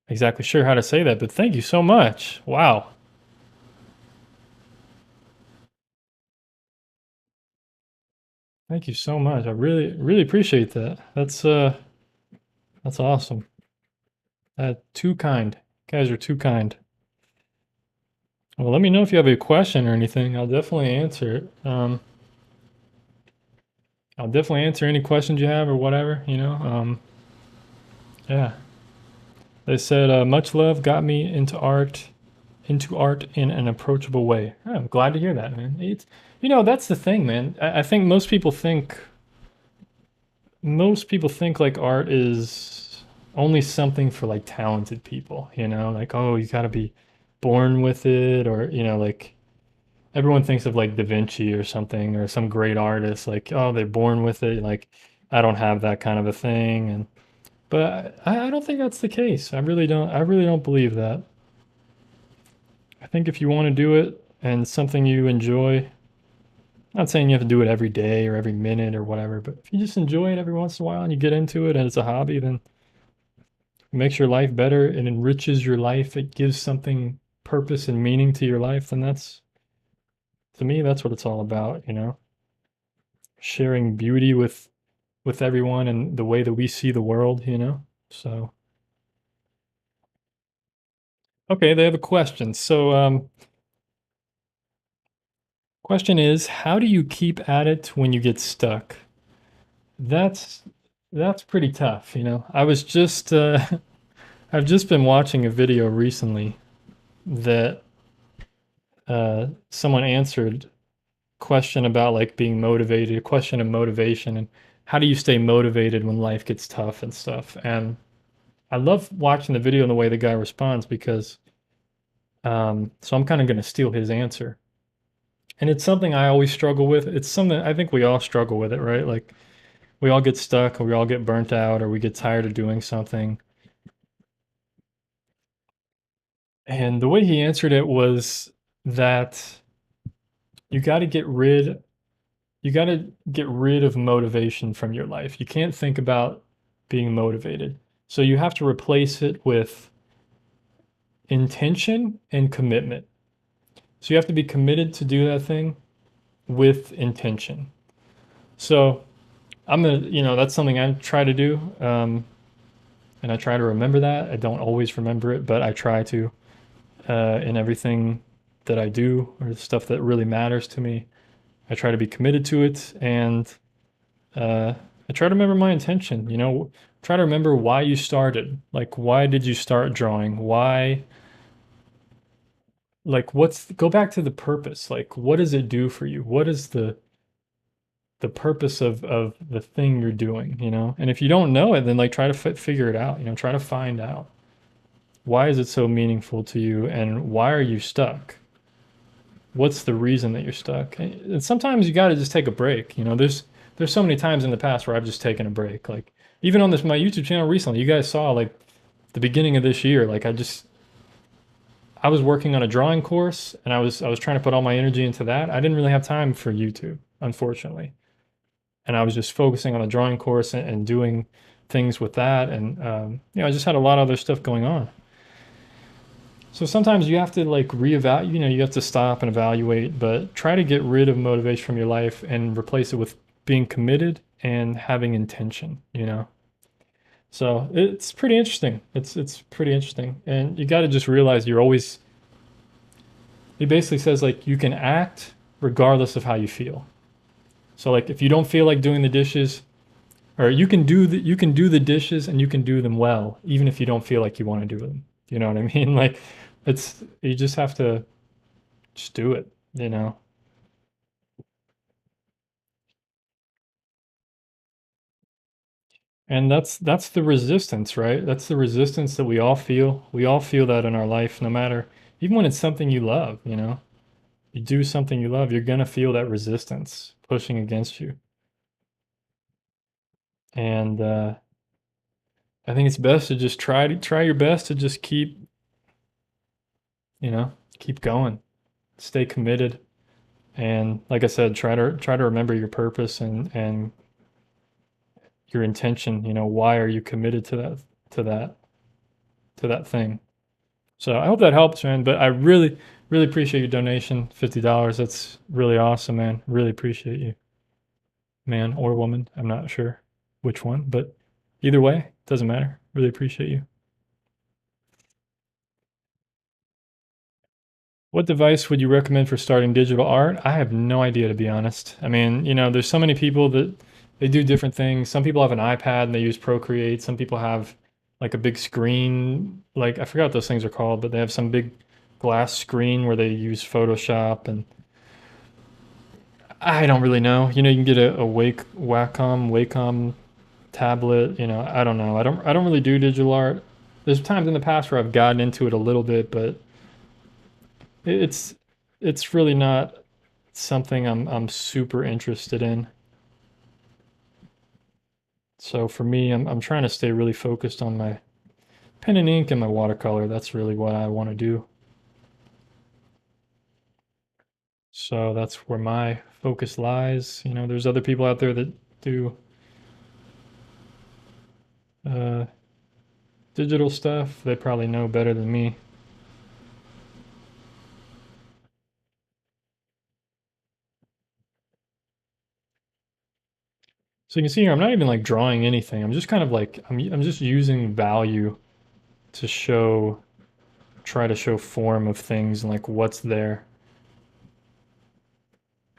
exactly sure how to say that, but thank you so much. Wow. Thank you so much. I really appreciate that. That's awesome. Too kind. You guys are too kind. Well, let me know if you have a question or anything. I'll definitely answer it. I'll definitely answer any questions you have or whatever, you know. Yeah. They said, much love got me into art in an approachable way. Oh, I'm glad to hear that, man. It's, you know, that's the thing, man. I think most people think like art is only something for like talented people, you know, like, oh, you gotta be born with it, or, you know, like everyone thinks of like Da Vinci or something, or some great artist, like, oh, they're born with it. Like, I don't have that kind of a thing. And, but I don't think that's the case. I really don't believe that. I think if you want to do it and it's something you enjoy, I'm not saying you have to do it every day or every minute or whatever, but if you just enjoy it every once in a while and you get into it and it's a hobby, then it makes your life better, it enriches your life, it gives something purpose and meaning to your life, then that's, to me, that's what it's all about, you know? Sharing beauty with everyone and the way that we see the world, you know? So, okay, they have a question. So, question is, how do you keep at it when you get stuck? That's that's pretty tough, you know. I was just I've just been watching a video recently that someone answered question about like being motivated, a question of motivation and how do you stay motivated when life gets tough and stuff. And I love watching the video and the way the guy responds because so I'm kind of going to steal his answer. And it's something I always struggle with. It's something I think we all struggle with it, right? Like we all get stuck or we all get burnt out or we get tired of doing something. And the way he answered it was that you got to get rid you got to get rid of motivation from your life. You can't think about being motivated. So you have to replace it with intention and commitment. So you have to be committed to do that thing with intention. So I'm gonna, you know, that's something I try to do. And I try to remember that. I don't always remember it, but I try to in everything that I do or the stuff that really matters to me. I try to be committed to it, uh, I try to remember my intention, you know, try to remember why you started. Like, why did you start drawing? Why, like, go back to the purpose. Like, what does it do for you? What is the purpose of the thing you're doing, you know? And if you don't know it, then like try to figure it out, you know, try to find out. Why is it so meaningful to you and why are you stuck? What's the reason that you're stuck? And sometimes you got to just take a break. You know, there's so many times in the past where I've just taken a break. Like even on this my YouTube channel recently, you guys saw like the beginning of this year, like I was working on a drawing course and I was trying to put all my energy into that. I didn't really have time for YouTube, unfortunately. And I was just focusing on a drawing course and doing things with that and you know, I just had a lot of other stuff going on. So sometimes you have to like reevaluate, you know, you have to stop and evaluate, but try to get rid of motivation from your life and replace it with being committed and having intention, you know. So it's pretty interesting. It's pretty interesting. And you got to just realize you're always he basically says like you can act regardless of how you feel. So like if you don't feel like doing the dishes or you can do the dishes and you can do them well even if you don't feel like you want to do them. You know what I mean? Like it's you just have to just do it, you know. And that's the resistance, right? That's the resistance that we all feel. We all feel that in our life, no matter even when it's something you love, you know. You do something you love, you're gonna feel that resistance pushing against you. And I think it's best to just try your best to just keep, you know, keep going, stay committed, and like I said, try to remember your purpose and your intention. You know, why are you committed to that to that thing? So I hope that helps, man. But I really, really appreciate your donation, $50. That's really awesome, man. Really appreciate you, man or woman. I'm not sure which one, but either way, doesn't matter. Really appreciate you. What device would you recommend for starting digital art? I have no idea, to be honest. I mean, you know, there's so many people that they do different things. Some people have an iPad and they use Procreate. Some people have like a big screen, like I forgot what those things are called, but they have some big glass screen where they use Photoshop and I don't really know. You know, you can get a Wacom tablet, you know, I don't know. I don't really do digital art. There's times in the past where I've gotten into it a little bit, but it's it's really not something I'm super interested in. So for me, I'm trying to stay really focused on my pen and ink and my watercolor. That's really what I want to do. So that's where my focus lies. You know, there's other people out there that do uh, digital stuff. They probably know better than me. So you can see here, I'm not even like drawing anything. I'm just kind of like I'm just using value to show, try to show form of things and like what's there.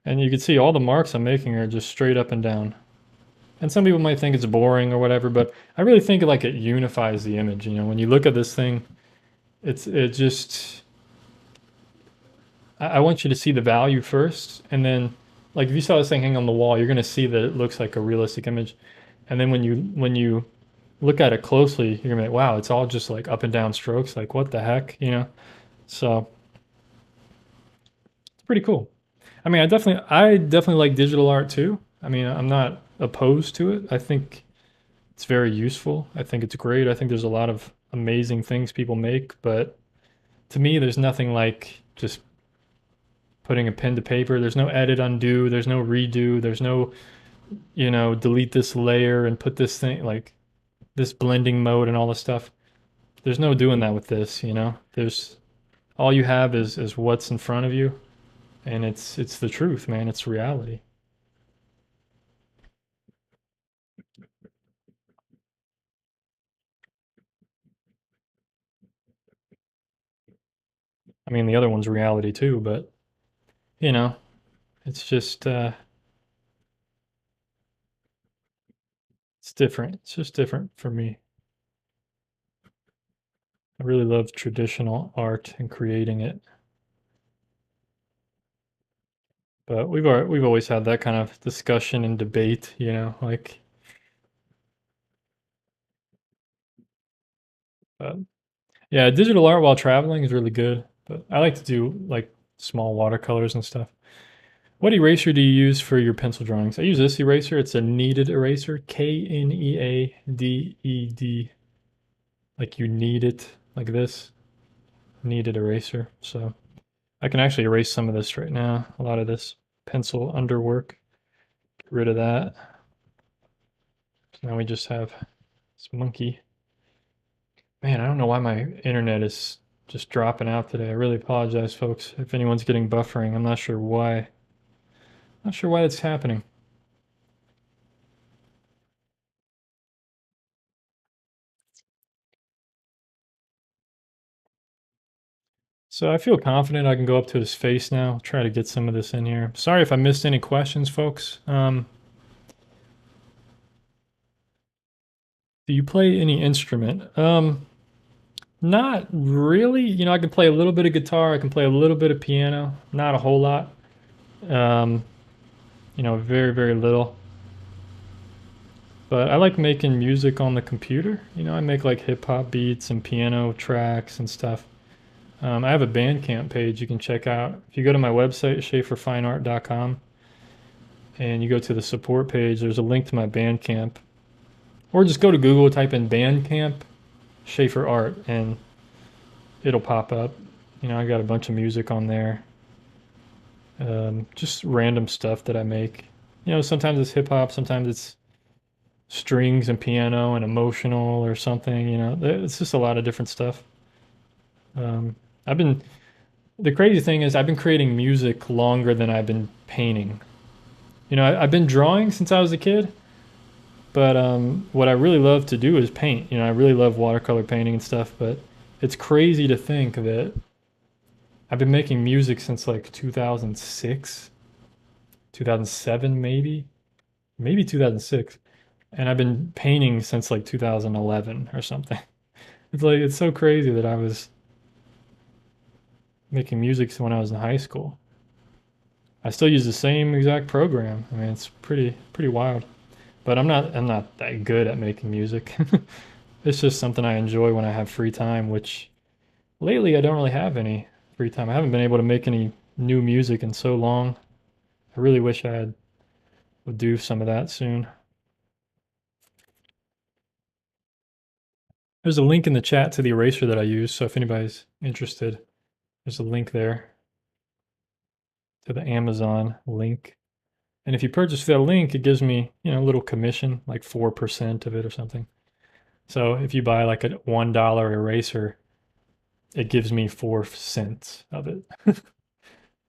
And you can see all the marks I'm making are just straight up and down. And some people might think it's boring or whatever, but I really think like it unifies the image. You know, when you look at this thing, it just I want you to see the value first, and then like if you saw this thing hang on the wall, you're gonna see that it looks like a realistic image. And then when you look at it closely, you're gonna be like, wow, it's all just like up and down strokes. Like what the heck, you know? So it's pretty cool. I definitely like digital art too. I mean, I'm not opposed to it. I think it's very useful. I think it's great. I think there's a lot of amazing things people make, but to me, there's nothing like just putting a pen to paper. There's no edit undo, there's no redo, there's no, you know, delete this layer and put this thing like this blending mode and all this stuff. There's no doing that with this, you know. There's all you have is what's in front of you and it's the truth, man. It's reality. I mean, the other one's reality too, but you know, it's just It's different. It's just different for me. I really love traditional art and creating it. But we've always had that kind of discussion and debate, you know, like yeah, digital art while traveling is really good, but I like to do like small watercolors and stuff. What eraser do you use for your pencil drawings? I use this eraser. It's a kneaded eraser, Kneaded, like you knead it like this, kneaded eraser. So I can actually erase some of this right now, a lot of this pencil underwork. Get rid of that. So now we just have this monkey. Man, I don't know why my internet is just dropping out today. I really apologize, folks, if anyone's getting buffering. I'm not sure why. Not sure why that's happening. So I feel confident I can go up to his face now, try to get some of this in here. Sorry if I missed any questions, folks. Do you play any instrument? Not really. You know, I can play a little bit of guitar. I can play a little bit of piano. Not a whole lot. Um, you know, very, very little. But I like making music on the computer. You know, I make like hip hop beats and piano tracks and stuff. I have a Bandcamp page you can check out. If you go to my website, schaeferfineart.com, and you go to the support page, there's a link to my Bandcamp. Or just go to Google, type in Bandcamp, Schaefer Art, and it'll pop up. You know, I got a bunch of music on there. Just random stuff that I make. You know, sometimes it's hip hop, sometimes it's strings and piano and emotional or something. You know, it's just a lot of different stuff. I've been, the crazy thing is, I've been creating music longer than I've been painting. You know, I've been drawing since I was a kid, but what I really love to do is paint. You know, I really love watercolor painting and stuff, but it's crazy to think that I've been making music since like 2006, 2007 maybe 2006. And I've been painting since like 2011 or something. It's like it's so crazy that I was making music when I was in high school. I still use the same exact program. I mean, it's pretty wild. But I'm not that good at making music. It's just something I enjoy when I have free time, which lately I don't really have any free time. I haven't been able to make any new music in so long. I really wish would do some of that soon. There's a link in the chat to the eraser that I use, so if anybody's interested, there's a link there to the Amazon link. And if you purchase that link, it gives me, you know, a little commission, like 4% of it or something. So if you buy like a $1 eraser, it gives me 4 cents of it.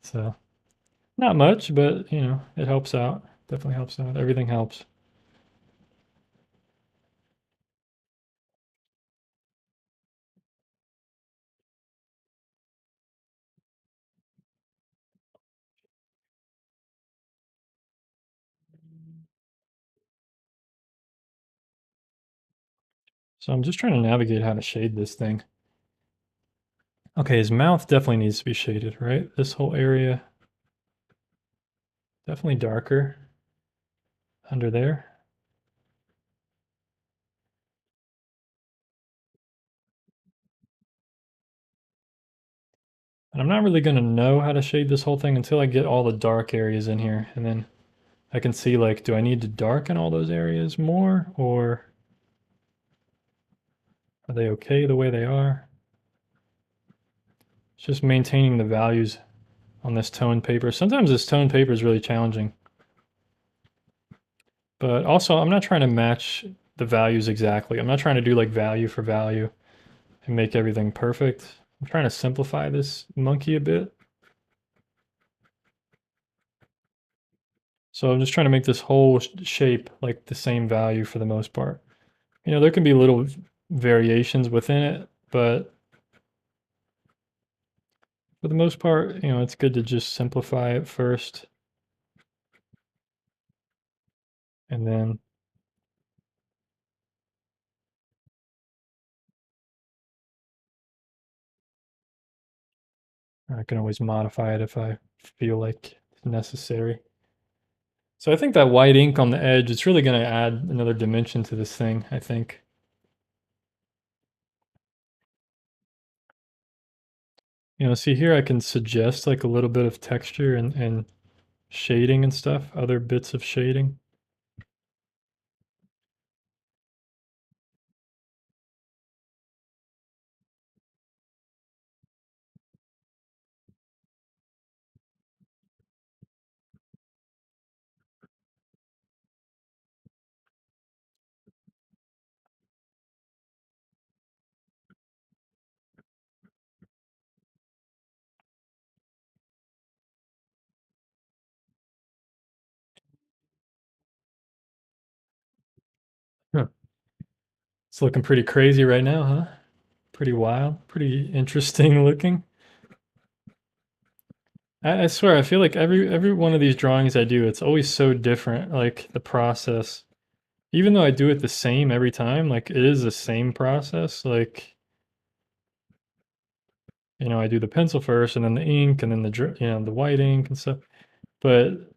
So not much, but you know, it helps out. Definitely helps out. Everything helps. So I'm just trying to navigate how to shade this thing. Okay, his mouth definitely needs to be shaded, right? This whole area, definitely darker under there. And I'm not really going to know how to shade this whole thing until I get all the dark areas in here. And then I can see, like, do I need to darken all those areas more? Or are they okay the way they are? It's just maintaining the values on this tone paper. Sometimes this tone paper is really challenging. But also, I'm not trying to match the values exactly. I'm not trying to do, like, value for value and make everything perfect. I'm trying to simplify this monkey a bit. So I'm just trying to make this whole shape like the same value for the most part. You know, there can be little variations within it, but for the most part, you know, it's good to just simplify it first. And then I can always modify it if I feel like it's necessary. So I think that white ink on the edge, it's really going to add another dimension to this thing, I think. You know, see here I can suggest like a little bit of texture and shading and stuff, other bits of shading. Huh. It's looking pretty crazy right now, huh? Pretty wild, pretty interesting looking. I swear, I feel like every one of these drawings I do, it's always so different, like the process. Even though I do it the same every time, like it is the same process. Like, you know, I do the pencil first and then the ink and then the white ink and stuff. But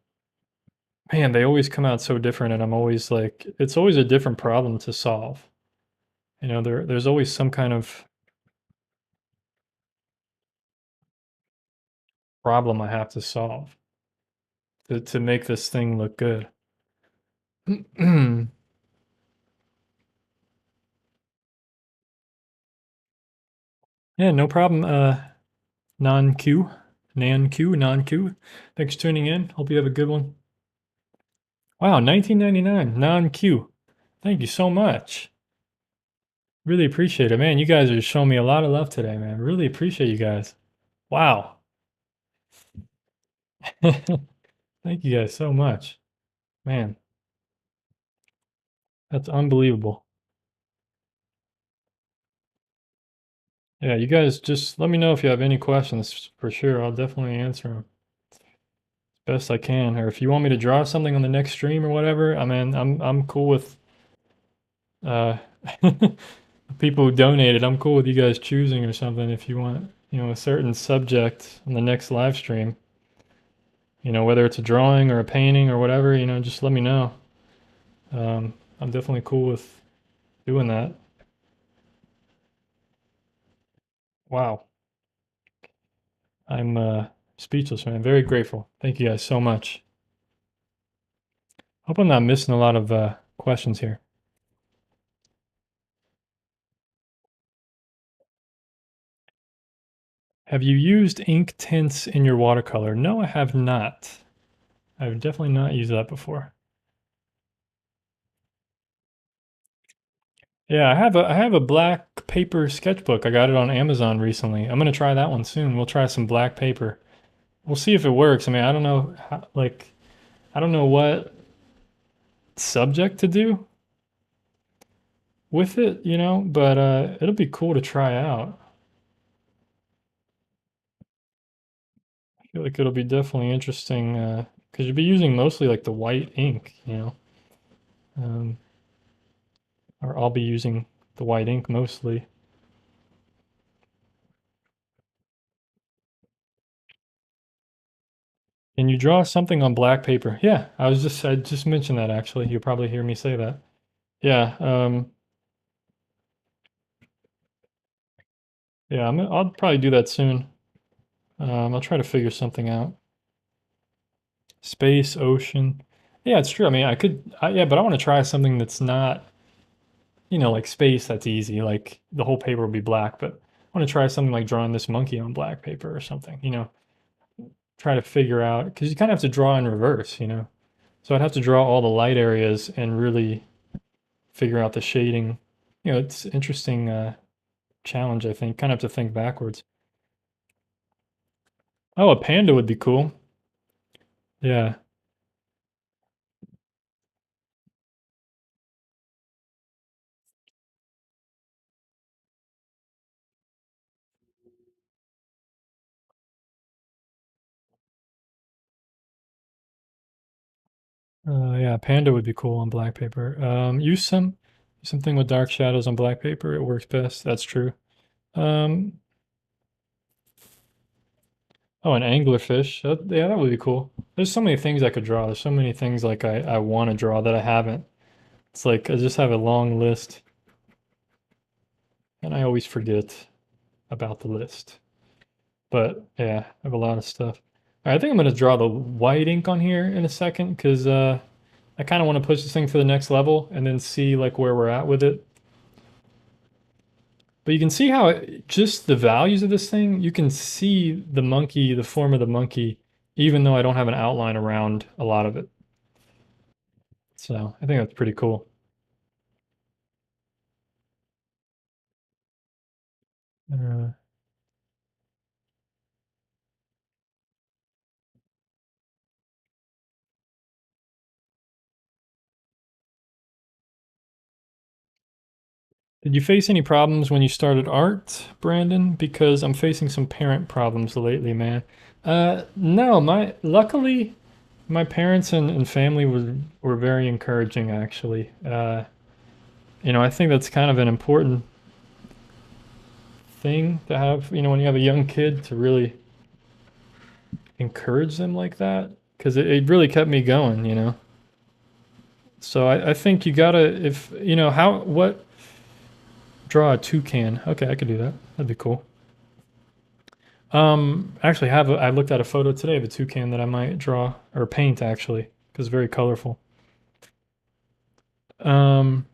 man, they always come out so different and I'm always like it's always a different problem to solve. You know, there's always some kind of problem I have to solve to make this thing look good. Yeah, no problem. Non-Q, Nan-Q, non-Q. Thanks for tuning in. Hope you have a good one. Wow, 1999, non-Q. Thank you so much. Really appreciate it, man. You guys are showing me a lot of love today, man. Really appreciate you guys. Wow. Thank you guys so much. Man, that's unbelievable. Yeah, you guys just let me know if you have any questions for sure. I'll definitely answer them best I can. Or if you want me to draw something on the next stream or whatever, I mean, I'm cool with uh people who donated. I'm cool with you guys choosing or something if you want, you know, a certain subject on the next live stream. You know, whether it's a drawing or a painting or whatever, you know, just let me know. I'm definitely cool with doing that. Wow. I'm speechless, man. Very grateful. Thank you guys so much. Hope I'm not missing a lot of questions here. Have you used Inktense in your watercolor? No, I have not. I've definitely not used that before. Yeah, I have a black paper sketchbook. I got it on Amazon recently. I'm gonna try that one soon. We'll try some black paper. We'll see if it works. I mean, I don't know how, like I don't know what subject to do with it, you know, but it'll be cool to try out. I feel like it'll be definitely interesting because you'll be using mostly like the white ink, you know. Um, or I'll be using the white ink mostly. Can you draw something on black paper? Yeah, I just mentioned that actually. You'll probably hear me say that. Yeah, yeah, I'll probably do that soon. I'll try to figure something out. Space, ocean. Yeah, it's true. I mean, yeah, but I want to try something that's not, you know, like space. That's easy. Like the whole paper will be black, but I want to try something like drawing this monkey on black paper or something. You know, try to figure out because you kind of have to draw in reverse. You know, so I'd have to draw all the light areas and really figure out the shading. You know, it's interesting challenge. I think kind of have to think backwards. Oh, a panda would be cool. Yeah. Yeah, Panda would be cool on black paper. Use something with dark shadows on black paper. It works best. That's true. Um, Oh, an anglerfish. Yeah, that would be cool. There's so many things I could draw. There's so many things like I want to draw that I haven't. It's like I just have a long list, and I always forget about the list. But yeah, I have a lot of stuff. All right, I think I'm gonna draw the white ink on here in a second because I kind of want to push this thing to the next level and then see like where we're at with it. But you can see how just the values of this thing, you can see the monkey, the form of the monkey, even though I don't have an outline around a lot of it. So I think that's pretty cool. Uh, did you face any problems when you started art, Brandon? Because I'm facing some parent problems lately, man. No, luckily my parents and family were very encouraging actually. I think that's kind of an important thing to have, when you have a young kid to really encourage them like that because it really kept me going. So I think you gotta, if, draw a toucan. Okay, I could do that. That'd be cool. Actually, I looked at a photo today of a toucan that I might draw or paint actually because it's very colorful. Um,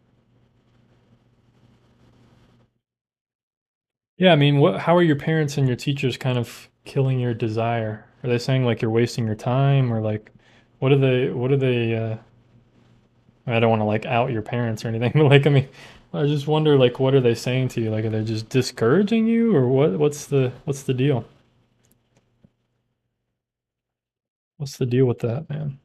yeah, I mean, how are your parents and your teachers kind of killing your desire? Are they saying like you're wasting your time or like, I don't want to like out your parents or anything, but like, I mean, I just wonder like, what are they saying to you? Like, are they just discouraging you or what? What's the deal? What's the deal with that, man?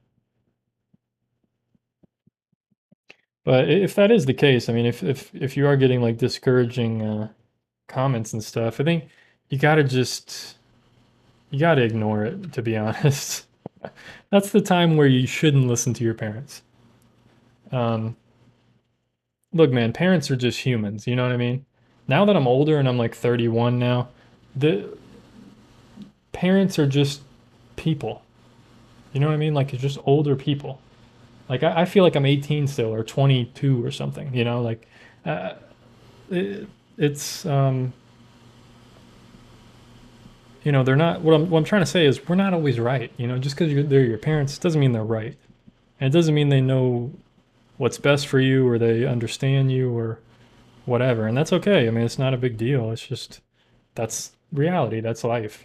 But if that is the case, I mean, if you are getting like discouraging comments and stuff, I think you gotta just you gotta ignore it, to be honest. That's the time where you shouldn't listen to your parents. Um, Look, man, parents are just humans, you know what I mean? Now that I'm older and I'm like 31 now, the parents are just people. You know what I mean? Like it's just older people. Like I feel like I'm 18 still or 22 or something, like uh, it, it's they're not what I'm trying to say is we're not always right, just because they're your parents doesn't mean they're right. And it doesn't mean they know what's best for you or they understand you or whatever. And that's okay. I mean, it's not a big deal. It's just that's reality. That's life.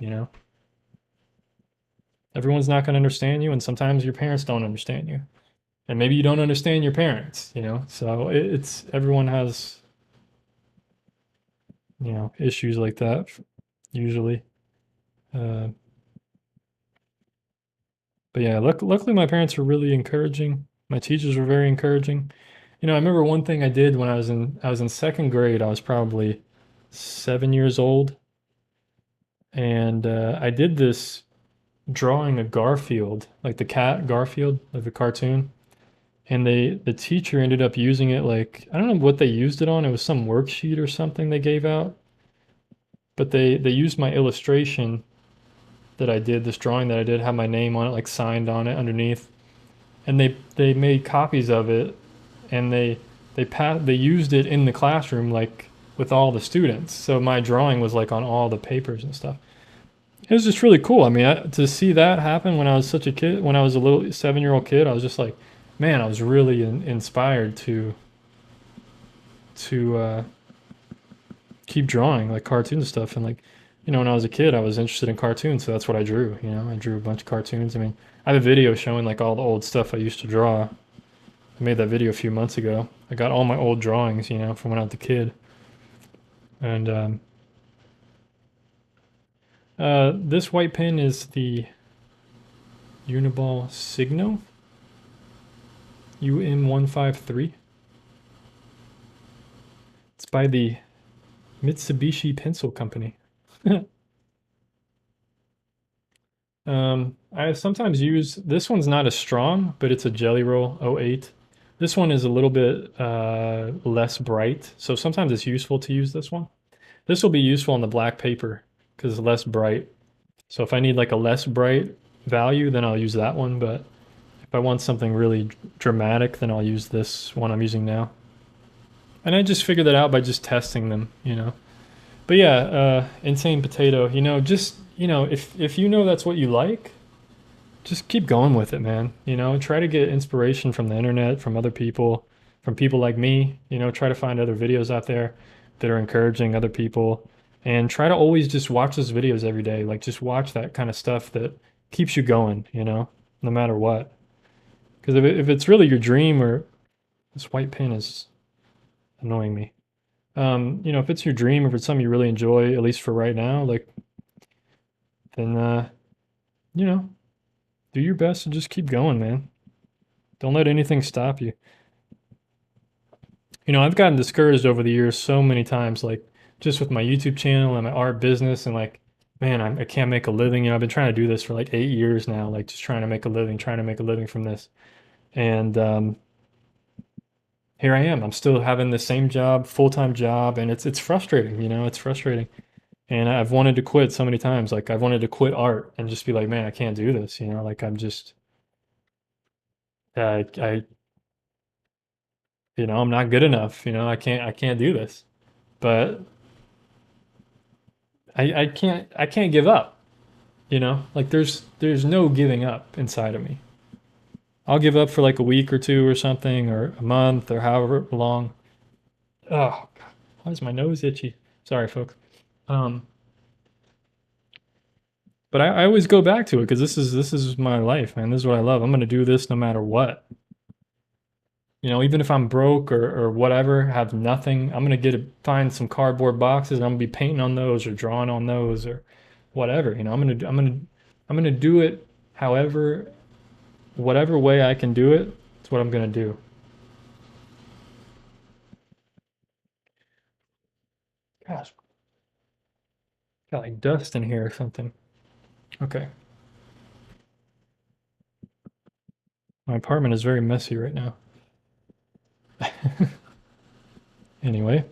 Everyone's not going to understand you, and sometimes your parents don't understand you. And maybe you don't understand your parents. So it's everyone has, issues like that usually. Uh, but yeah, luckily my parents were really encouraging. My teachers were very encouraging. I remember one thing I did when I was in second grade. I was probably 7 years old, and I did this drawing of Garfield, like the cat Garfield, like the cartoon. And the teacher ended up using it like I don't know what they used it on. It was some worksheet or something they gave out, but they used my illustration that I did, this drawing that I did, have my name on it, like signed on it underneath. And they made copies of it, and they used it in the classroom like with all the students. So my drawing was like on all the papers and stuff. It was just really cool. I mean, to see that happen when I was such a kid, when I was a little 7-year-old kid, I was just like, man, I was really inspired to keep drawing like cartoon stuff. And like, when I was a kid, I was interested in cartoons, so that's what I drew. I drew a bunch of cartoons. I mean, I have a video showing like all the old stuff I used to draw. I made that video a few months ago. I got all my old drawings, from when I was a kid. And this white pen is the Uniball Signo UM153. It's by the Mitsubishi Pencil Company. I sometimes use this one's not as strong, but it's a Jelly Roll '08. This one is a little bit less bright, so sometimes it's useful to use this one. This will be useful on the black paper because it's less bright. So if I need like a less bright value, then I'll use that one. But if I want something really dramatic, then I'll use this one I'm using now. And I just figured that out by just testing them, you know. But yeah, Insane Potato, you know, just, you know, if you know that's what you like, just keep going with it, man. You know, try to get inspiration from the internet, from other people, from people like me. You know, try to find other videos out there that are encouraging other people, and try to always just watch those videos every day. Like, just watch that kind of stuff that keeps you going, you know, no matter what. Because if it's really your dream, or this white pen is annoying me. You know, if it's your dream, if it's something you really enjoy, at least for right now, like, then, you know, do your best and just keep going, man. Don't let anything stop you. You know, I've gotten discouraged over the years so many times, like just with my YouTube channel and my art business, and like, man, I can't make a living. You know, I've been trying to do this for like 8 years now, like just trying to make a living, trying to make a living from this. And here I am. I'm still having the same job, full-time job, and it's frustrating, you know, it's frustrating. And I've wanted to quit so many times. Like I've wanted to quit art and just be like, man, I can't do this, you know, like I'm just I you know, I'm not good enough, you know, I can't do this. But I can't give up, you know? Like there's no giving up inside of me. I'll give up for like a week or two or something, or a month, or however long. Oh, God, why is my nose itchy? Sorry, folks. Um, but I always go back to it because this is my life, man. This is what I love. I'm gonna do this no matter what. You know, even if I'm broke or whatever, have nothing, I'm gonna find some cardboard boxes and I'm gonna be painting on those or drawing on those or whatever. You know, I'm gonna do it however, whatever way I can do it. It's what I'm gonna do. Gosh, got like dust in here or something. Okay, my apartment is very messy right now. Anyway,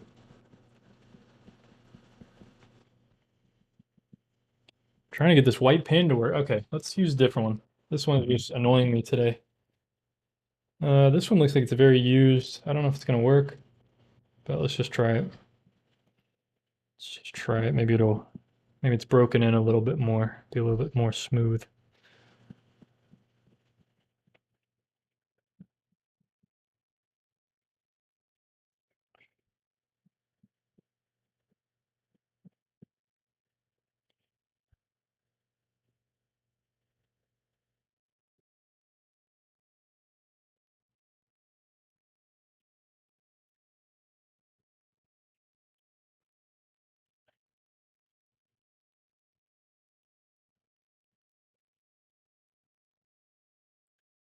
trying to get this white pen to work. Okay, let's use a different one. This one is just annoying me today. This one looks like it's very used. I don't know if it's gonna work, but let's just try it. Let's just try it. Maybe it's broken in a little bit more, be a little bit more smooth.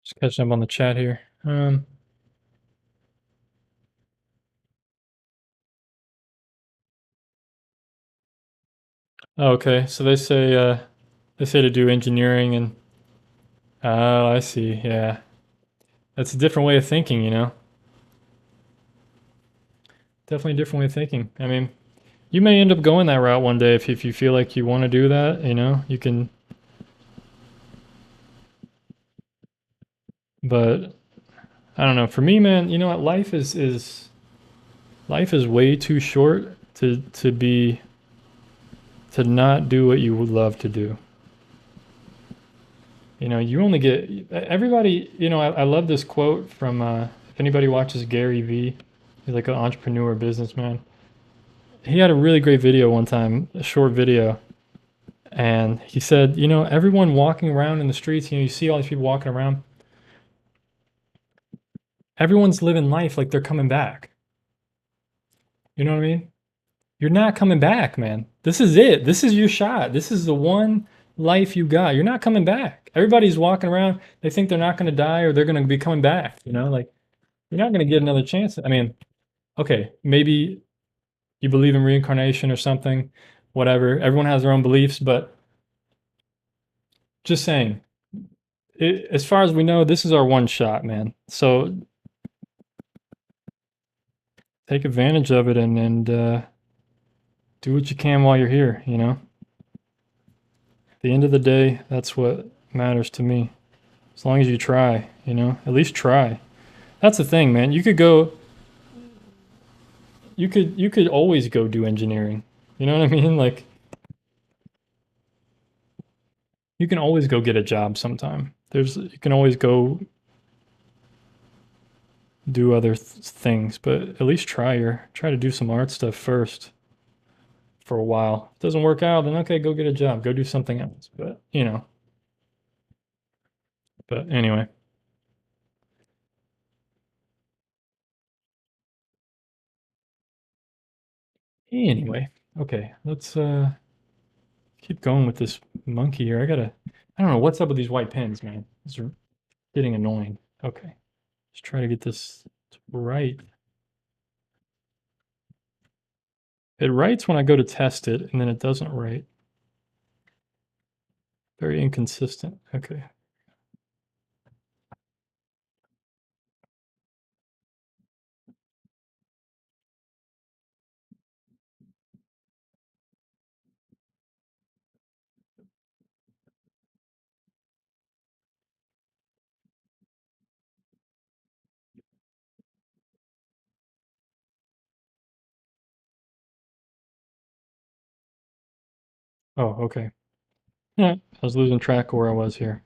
Just catching up on the chat here. Okay, so they say to do engineering and oh, I see. Yeah, that's a different way of thinking, you know. Definitely a different way of thinking. I mean, you may end up going that route one day if you feel like you want to do that, you know. You can, but I don't know. For me, man, you know what? Life is way too short to not do what you would love to do. You know, you only get everybody. You know, I love this quote from if anybody watches Gary Vee, he's like an entrepreneur businessman. He had a really great video one time, a short video, and he said, you know, everyone walking around in the streets, you know, you see all these people walking around, everyone's living life like they're coming back. You know what I mean? You're not coming back, man. This is it. This is your shot. This is the one life you got. You're not coming back. Everybody's walking around. They think they're not going to die or they're going to be coming back. You know, like you're not going to get another chance. I mean, okay, maybe you believe in reincarnation or something, whatever. Everyone has their own beliefs, but just saying, as far as we know, this is our one shot, man. So take advantage of it and do what you can while you're here, you know? the end of the day, that's what matters to me. As long as you try, you know, at least try. That's the thing, man. You could always go do engineering. You know what I mean? Like you can always go get a job sometime. You can always go do other things, but at least try to do some art stuff first for a while. If it doesn't work out, then okay, go get a job, go do something else. But you know, but anyway. Anyway, okay, let's keep going with this monkey here. I don't know what's up with these white pens, man. These are getting annoying. Okay, let's try to get this right. It writes when I go to test it, and then it doesn't write. Very inconsistent. Okay. Oh, okay. Yeah, I was losing track of where I was here.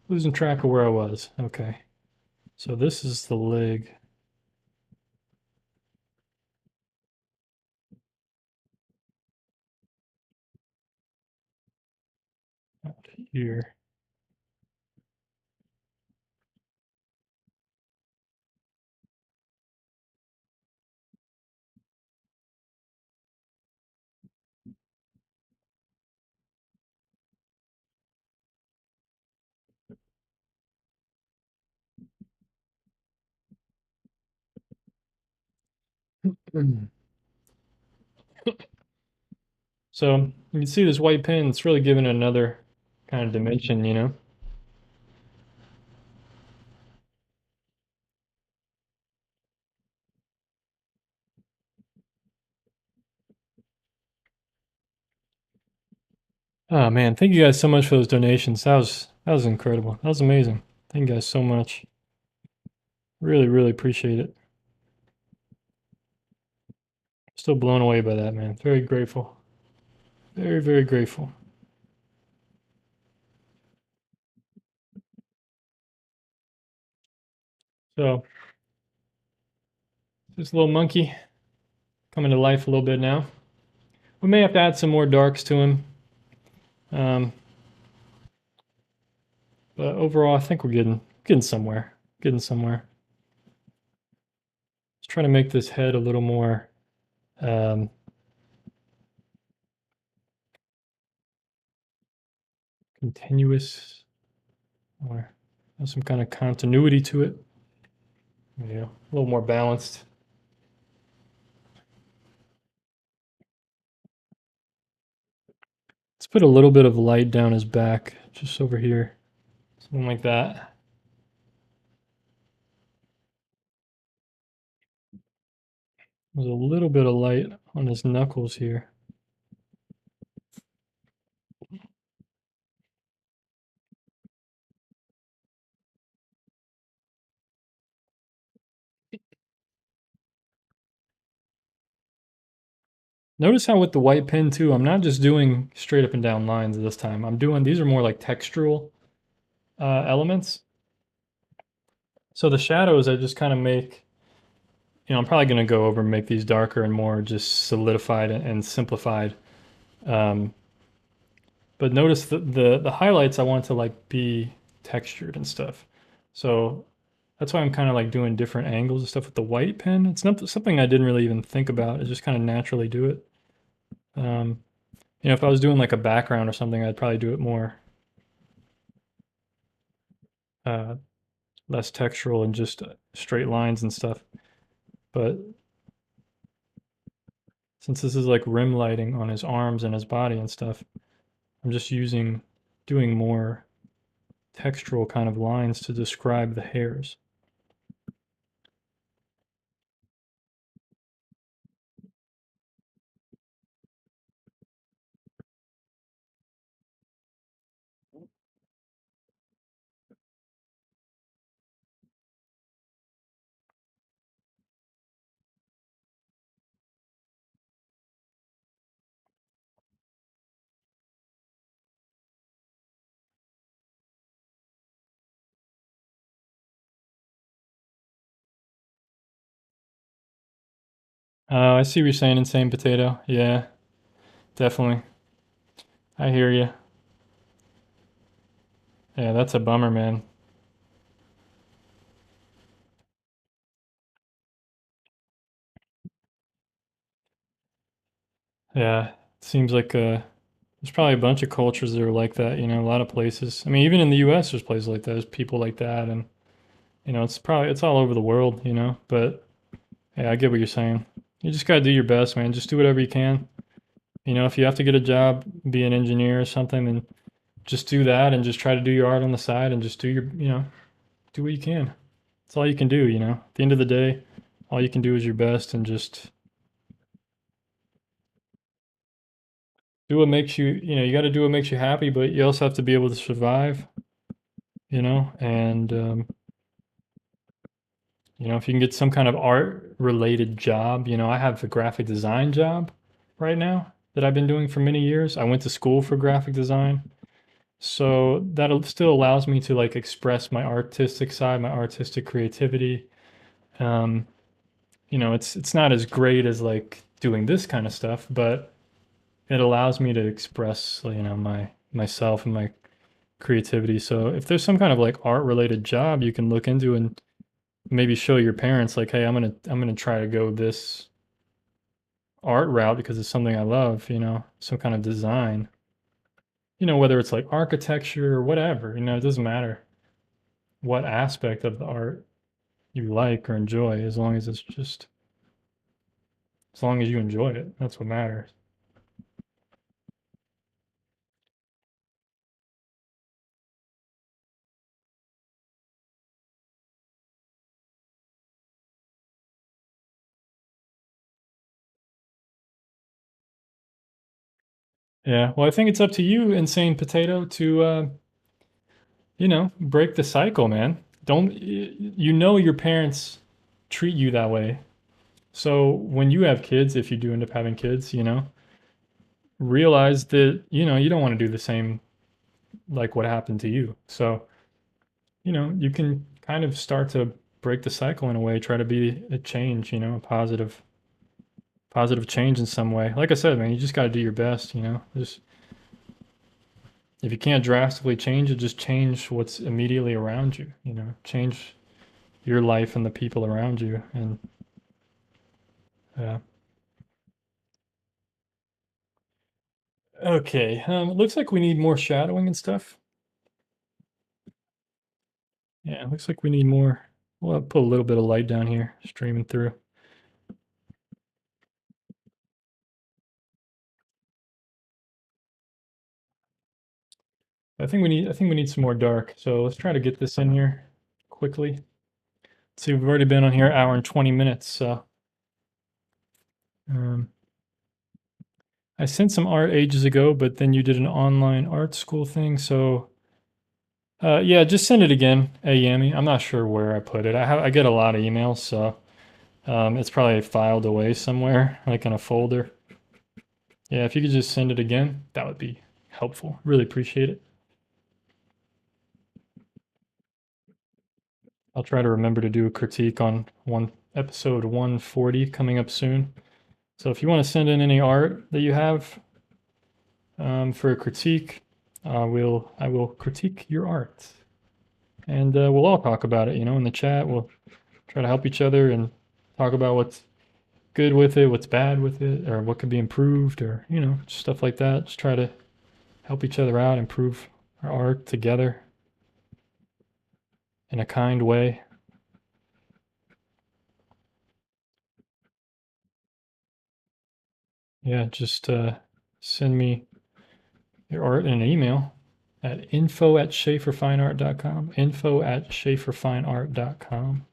Losing track of where I was. Okay. So this is the leg. Out here. So you can see this white pen, it's really giving it another kind of dimension, you know? Oh man, thank you guys so much for those donations. That was incredible. That was amazing. Thank you guys so much. Really, really appreciate it. Still blown away by that, man. Very grateful. Very, very grateful. So this little monkey coming to life a little bit now. We may have to add some more darks to him. Um, but overall, I think we're getting somewhere. Getting somewhere. Let's try to make this head a little more um, continuous, or have some kind of continuity to it. Yeah, a little more balanced. Let's put a little bit of light down his back, just over here. Something like that. There's a little bit of light on his knuckles here. Notice how with the white pen too, I'm not just doing straight up and down lines this time. These are more like textural elements. So the shadows I just kind of make, I'm probably going to go over and make these darker and more just solidified and simplified. Um, but notice the highlights I want to like be textured and stuff. So that's why I'm kind of like doing different angles and stuff with the white pen. It's not something I didn't really even think about. I just kind of naturally do it. Um, if I was doing like a background or something, I'd probably do it more uh, less textural and just straight lines and stuff. But since this is like rim lighting on his arms and his body and stuff, I'm just doing more textural kind of lines to describe the hairs. Oh, I see what you're saying, insane potato. Yeah, definitely. I hear you. Yeah, that's a bummer, man. Yeah, it seems like there's probably a bunch of cultures that are like that, a lot of places. I mean, even in the US, there's places like that, there's people like that, and it's all over the world. But yeah, I get what you're saying. You just gotta do your best, man. Just do whatever you can. If you have to get a job, be an engineer or something, then just do that and just try to do your art on the side and just do what you can. That's all you can do. At the end of the day, all you can do is your best and just do what makes you got to do what makes you happy, but you also have to be able to survive, and if you can get some kind of art related job. I have a graphic design job right now that I've been doing for many years. I went to school for graphic design. So that still allows me to like express my artistic side, my artistic creativity. Um, it's not as great as like doing this kind of stuff, but it allows me to express, myself and my creativity. So if there's some kind of like art related job you can look into and maybe show your parents like, hey, I'm gonna try to go this art route because it's something I love, some kind of design. Whether it's like architecture or whatever, it doesn't matter what aspect of the art you like or enjoy, as long as you enjoy it. That's what matters. Yeah. Well, I think it's up to you, Insane Potato, to break the cycle, man. Don't your parents treat you that way. So when you have kids, if you do end up having kids, realize that, you don't want to do the same like what happened to you. So, you can kind of start to break the cycle in a way, try to be a change, a positive change in some way. Like I said, man, you just got to do your best. Just if you can't drastically change it, just change what's immediately around you, change your life and the people around you. And yeah. Okay. It looks like we need more shadowing and stuff. Yeah, it looks like we need more. We'll put a little bit of light down here streaming through. I think we need some more dark. So let's try to get this in here quickly. See, we've already been on here 1 hour and 20 minutes. So um, I sent some art ages ago, but then you did an online art school thing. So yeah, just send it again, Yami. I'm not sure where I put it. I get a lot of emails, so it's probably filed away somewhere, like in a folder. Yeah, if you could just send it again, that would be helpful. Really appreciate it. I'll try to remember to do a critique on one episode 140 coming up soon. So if you want to send in any art that you have for a critique, I will critique your art, and we'll all talk about it. In the chat, we'll try to help each other and talk about what's good with it, what's bad with it, or what could be improved, or just stuff like that. Just try to help each other out, improve our art together in a kind way. Yeah, just send me your art in an email at info@schaeferfineart.com. Info@schaeferfineart.com.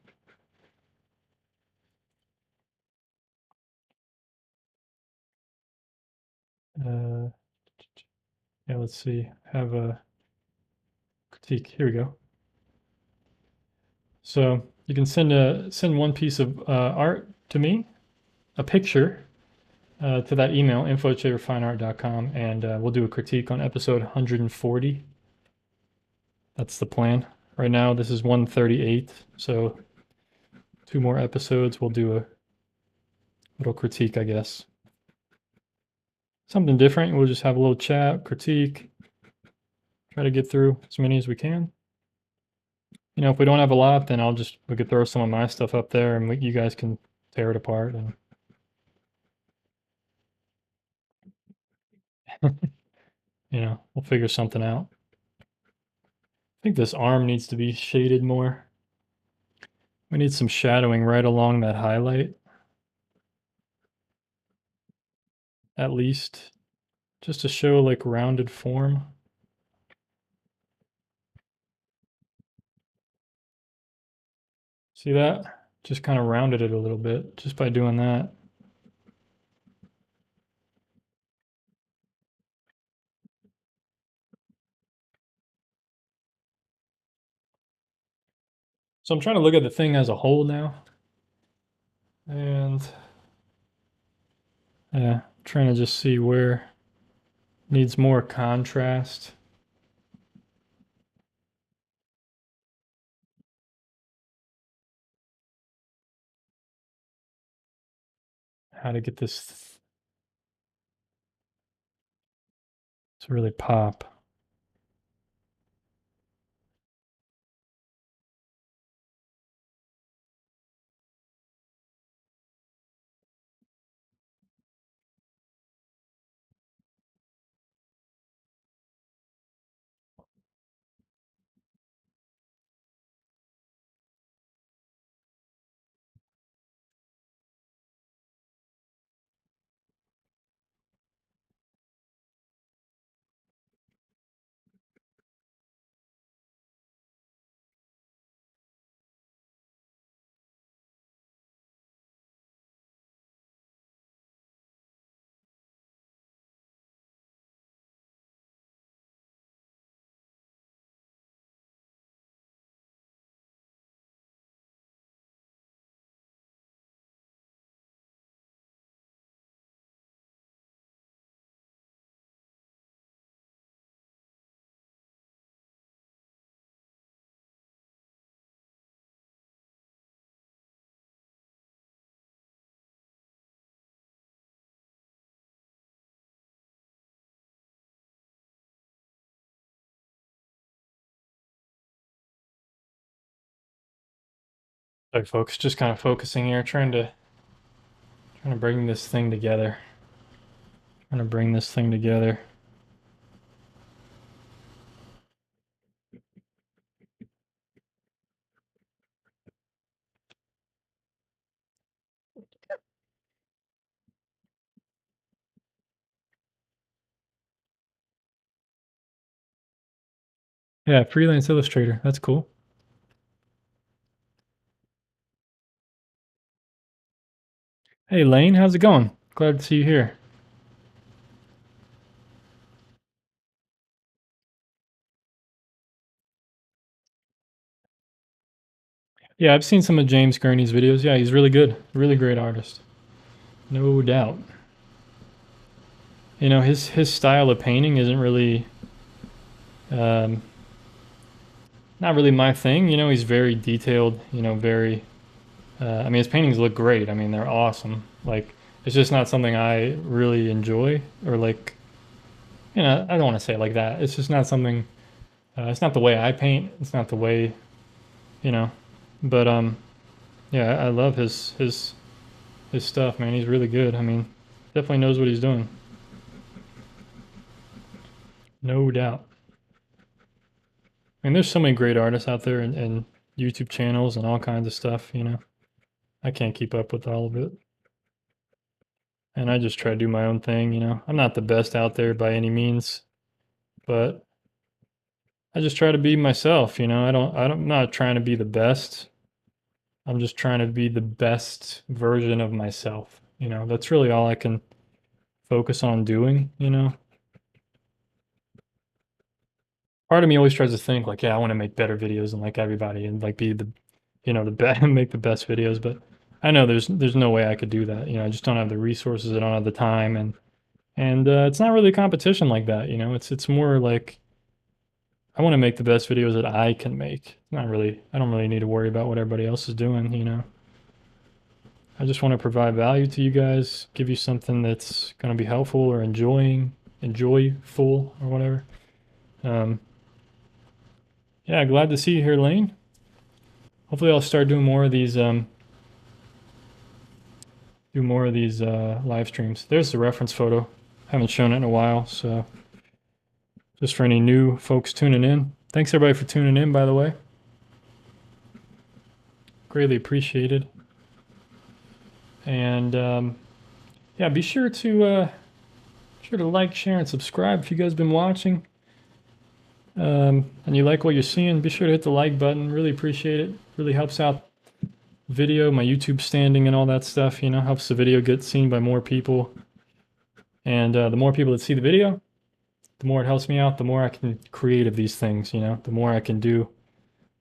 Uh, yeah, let's see. Have a critique. Here we go. So you can send one piece of art to me, a picture, to that email, info@schaeferfineart.com, and we'll do a critique on episode 140. That's the plan. Right now, this is 138, so 2 more episodes. little critique, I guess. Something different. We'll just have a little chat, critique, try to get through as many as we can. You know, if we don't have a lot, then we could throw some of my stuff up there and you guys can tear it apart. And you know, we'll figure something out. I think this arm needs to be shaded more. We need some shadowing right along that highlight. At least. Just to show like rounded form. See that? Just kind of rounded it a little bit just by doing that. So I'm trying to look at the thing as a whole now. And yeah, trying to just see where needs more contrast. How to get this to really pop. Sorry folks, just kind of focusing here, trying to bring this thing together. Trying to bring this thing together. Yeah, freelance illustrator. That's cool. Hey Lane, how's it going? Glad to see you here. Yeah, I've seen some of James Gurney's videos. Yeah, he's really good. Really great artist. No doubt. You know, his style of painting isn't really um, not really my thing. You know, he's very detailed, you know, very I mean his paintings look great. I mean, they're awesome. Like it's just not something I really enjoy or like, you know, I don't want to say it like that. It's just not something it's not the way I paint. It's not the way, you know. But yeah, I love his stuff, man. He's really good. I mean, definitely knows what he's doing. No doubt. I mean, there's so many great artists out there and YouTube channels and all kinds of stuff, you know. I can't keep up with all of it. And I just try to do my own thing, you know. I'm not the best out there by any means, but I just try to be myself, you know. I'm not trying to be the best. I'm just trying to be the best version of myself, you know. That's really all I can focus on doing, you know. Part of me always tries to think like, yeah, I want to make better videos than like everybody and like be the, you know, the best, make the best videos. But I know there's no way I could do that. You know, I just don't have the resources. I don't have the time, and it's not really a competition like that. You know, it's more like I want to make the best videos that I can make. Not really. I don't really need to worry about what everybody else is doing. You know. I just want to provide value to you guys, give you something that's going to be helpful or enjoyful or whatever. Yeah, glad to see you here, Lane. Hopefully I'll start doing more of these live streams. There's the reference photo. Haven't shown it in a while, so just for any new folks tuning in. Thanks everybody for tuning in, by the way. Greatly appreciated. And yeah, be sure to like, share, and subscribe if you guys have been watching. And you like what you're seeing, be sure to hit the like button. Really appreciate it. Really helps out video, my YouTube standing and all that stuff, you know, helps the video get seen by more people. And the more people that see the video, the more it helps me out, the more I can create of these things, you know, the more I can do,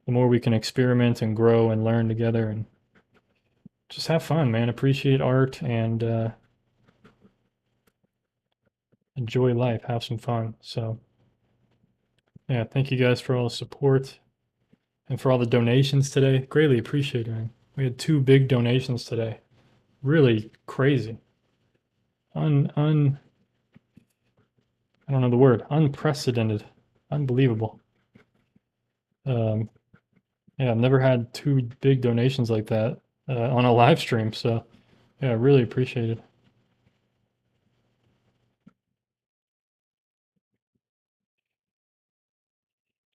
the more we can experiment and grow and learn together and just have fun, man. Appreciate art and enjoy life, have some fun. So yeah, thank you guys for all the support and for all the donations today. Greatly appreciate it, man. We had 2 big donations today. Really crazy. I don't know the word. Unprecedented. Unbelievable. Yeah, I've never had 2 big donations like that on a live stream. So yeah, I really appreciate it.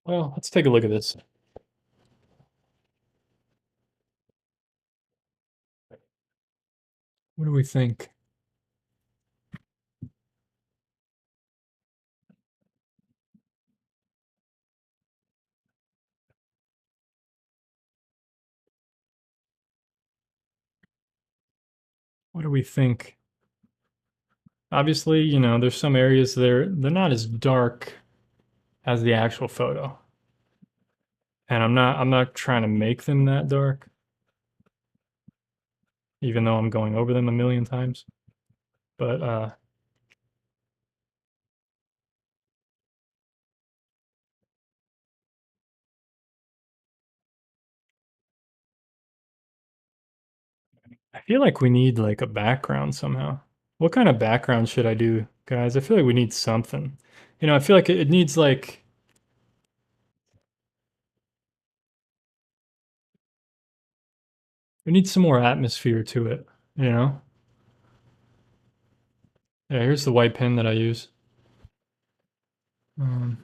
Well, let's take a look at this. What do we think? What do we think? Obviously, you know, there's some areas they're not as dark as the actual photo. And I'm not trying to make them that dark, even though I'm going over them a million times. But I feel like we need like a background somehow. What kind of background should I do, guys? I feel like we need something. You know, I feel like it needs like we need some more atmosphere to it, you know? Yeah, here's the white pen that I use. Um,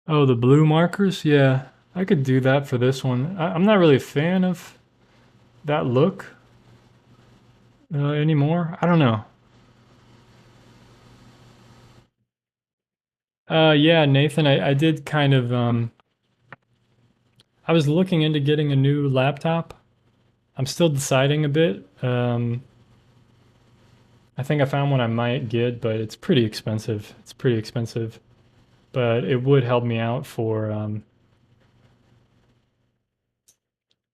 oh, the blue markers? Yeah, I could do that for this one. I'm not really a fan of that look anymore. I don't know. Yeah, Nathan, I did kind of, I was looking into getting a new laptop. I'm still deciding a bit. I think I found one I might get, but it's pretty expensive. It's pretty expensive, but it would help me out for,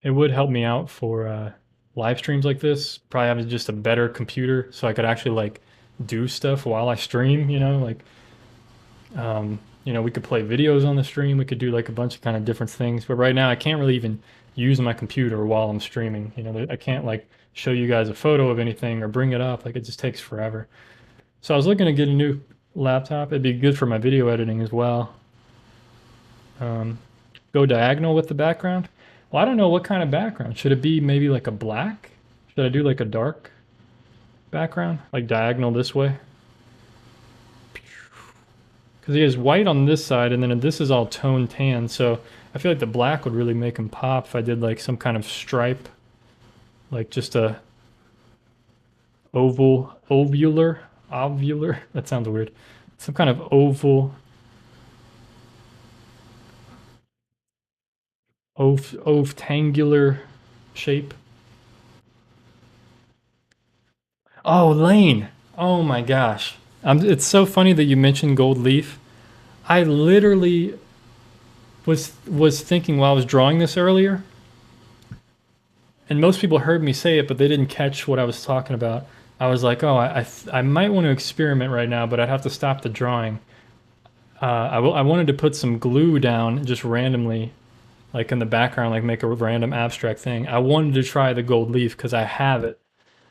it would help me out for live streams like this. Probably have just a better computer so I could actually like do stuff while I stream, you know, like you know, we could play videos on the stream. We could do like a bunch of kind of different things. But right now, I can't really even use my computer while I'm streaming. You know, I can't like show you guys a photo of anything or bring it up. Like it just takes forever. So I was looking to get a new laptop. It'd be good for my video editing as well. Go diagonal with the background. Well, I don't know what kind of background. Should it be maybe like a black? Should I do like a dark background, like diagonal this way? Because he has white on this side, and then this is all toned tan, so I feel like the black would really make him pop if I did like some kind of stripe, like just a ovular, that sounds weird, some kind of ovtangular shape. Oh, Lane. Oh my gosh. It's so funny that you mentioned gold leaf. I literally was thinking while I was drawing this earlier, and most people heard me say it, but they didn't catch what I was talking about. I was like, oh, I might want to experiment right now, but I'd have to stop the drawing. I wanted to put some glue down just randomly, like in the background, like make a random abstract thing. I wanted to try the gold leaf because I have it.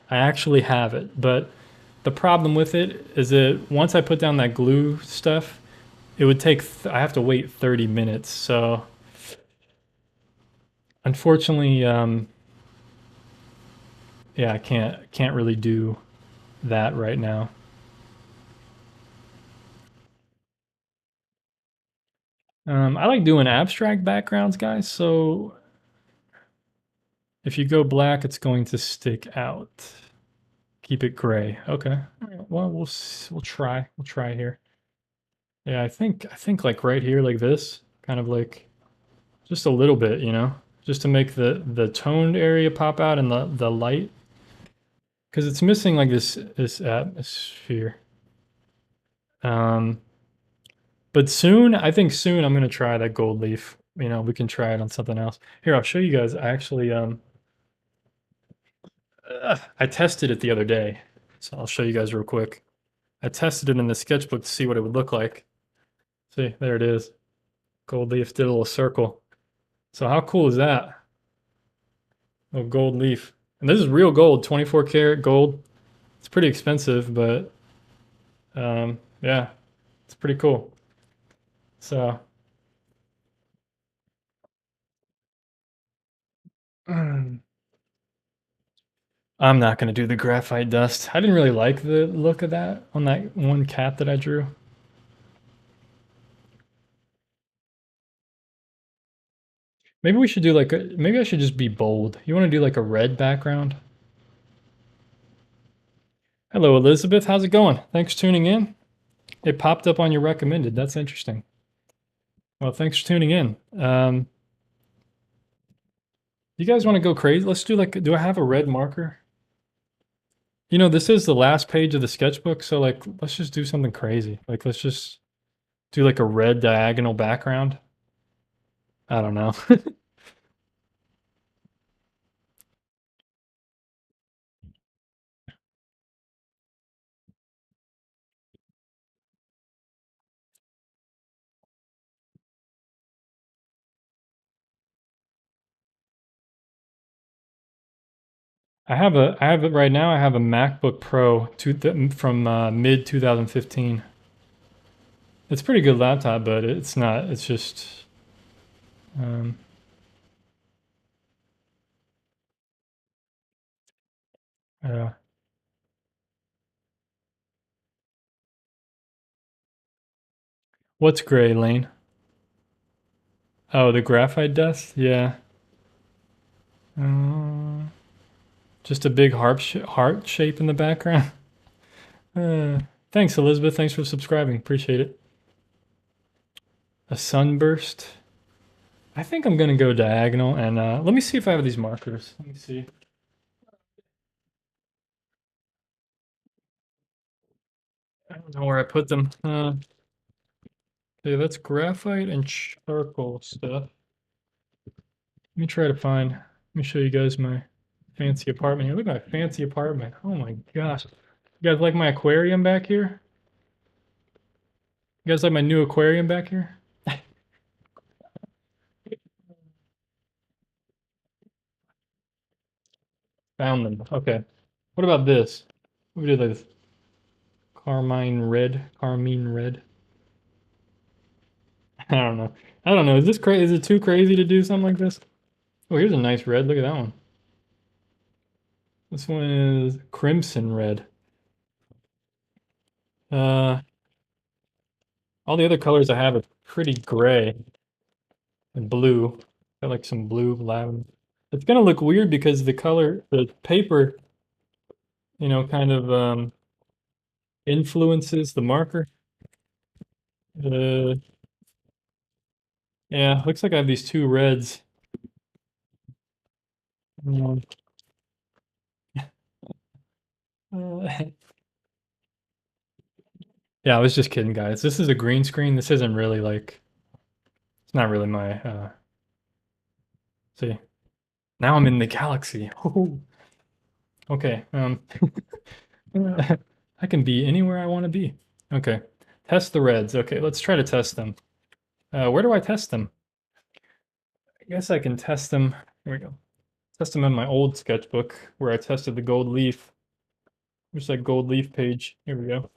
I actually have it, but the problem with it is that once I put down that glue stuff, it would take. I have to wait 30 minutes. So unfortunately, yeah, I can't really do that right now. I like doing abstract backgrounds, guys. So if you go black, it's going to stick out. Keep it gray. Okay. Well, we'll try. We'll try here. Yeah, I think like right here, like this, kind of like just a little bit, just to make the toned area pop out and the light, because it's missing like this atmosphere. Um, but soon, I think soon I'm gonna try that gold leaf. We can try it on something else. Here, I'll show you guys. I actually I tested it the other day, so I'll show you guys real quick. I tested it in the sketchbook to see what it would look like. See, there it is. Gold leaf did a little circle. So how cool is that? A gold leaf. And this is real gold, 24 karat gold. It's pretty expensive, but yeah, it's pretty cool. So I'm not going to do the graphite dust. I didn't really like the look of that on that one cat that I drew. Maybe we should do like maybe I should just be bold. You want to do like a red background? Hello, Elizabeth. How's it going? Thanks for tuning in. It popped up on your recommended. That's interesting. Well, thanks for tuning in. You guys want to go crazy? Let's do like, do I have a red marker? This is the last page of the sketchbook, so like, let's just do something crazy. Like, let's just do like a red diagonal background. I don't know. I have it right now. I have a MacBook Pro from mid 2015. It's a pretty good laptop, but it's not. It's just, um, uh, what's gray, Lane? Oh, the graphite dust? Yeah. Uh, just a big heart shape in the background. Thanks, Elizabeth. Thanks for subscribing. Appreciate it. A sunburst. I think I'm gonna go diagonal, and let me see if I have these markers. Let me see. I don't know where I put them. Okay, that's graphite and charcoal stuff. Let me try to find. Let me show you guys my fancy apartment here. Look at my fancy apartment. Oh my gosh. You guys like my aquarium back here? You guys like my new aquarium back here? Found them. Okay. What about this? What we did this? Carmine red. I don't know. I don't know. Is this crazy? Is it too crazy to do something like this? Oh, here's a nice red. Look at that one. This one is crimson red. Uh, all the other colors I have are pretty gray and blue. Got like some blue lavender. It's gonna look weird because the paper, kind of influences the marker. Uh, yeah, looks like I have these two reds. Um, yeah, I was just kidding, guys. This is a green screen. This isn't really like, it's not really my, see. Now I'm in the galaxy. Okay. I can be anywhere I want to be. Okay. Test the reds. Okay, let's try to test them. Where do I test them? I guess I can test them. Here we go. Test them in my old sketchbook where I tested the gold leaf. There's that gold leaf page. Here we go.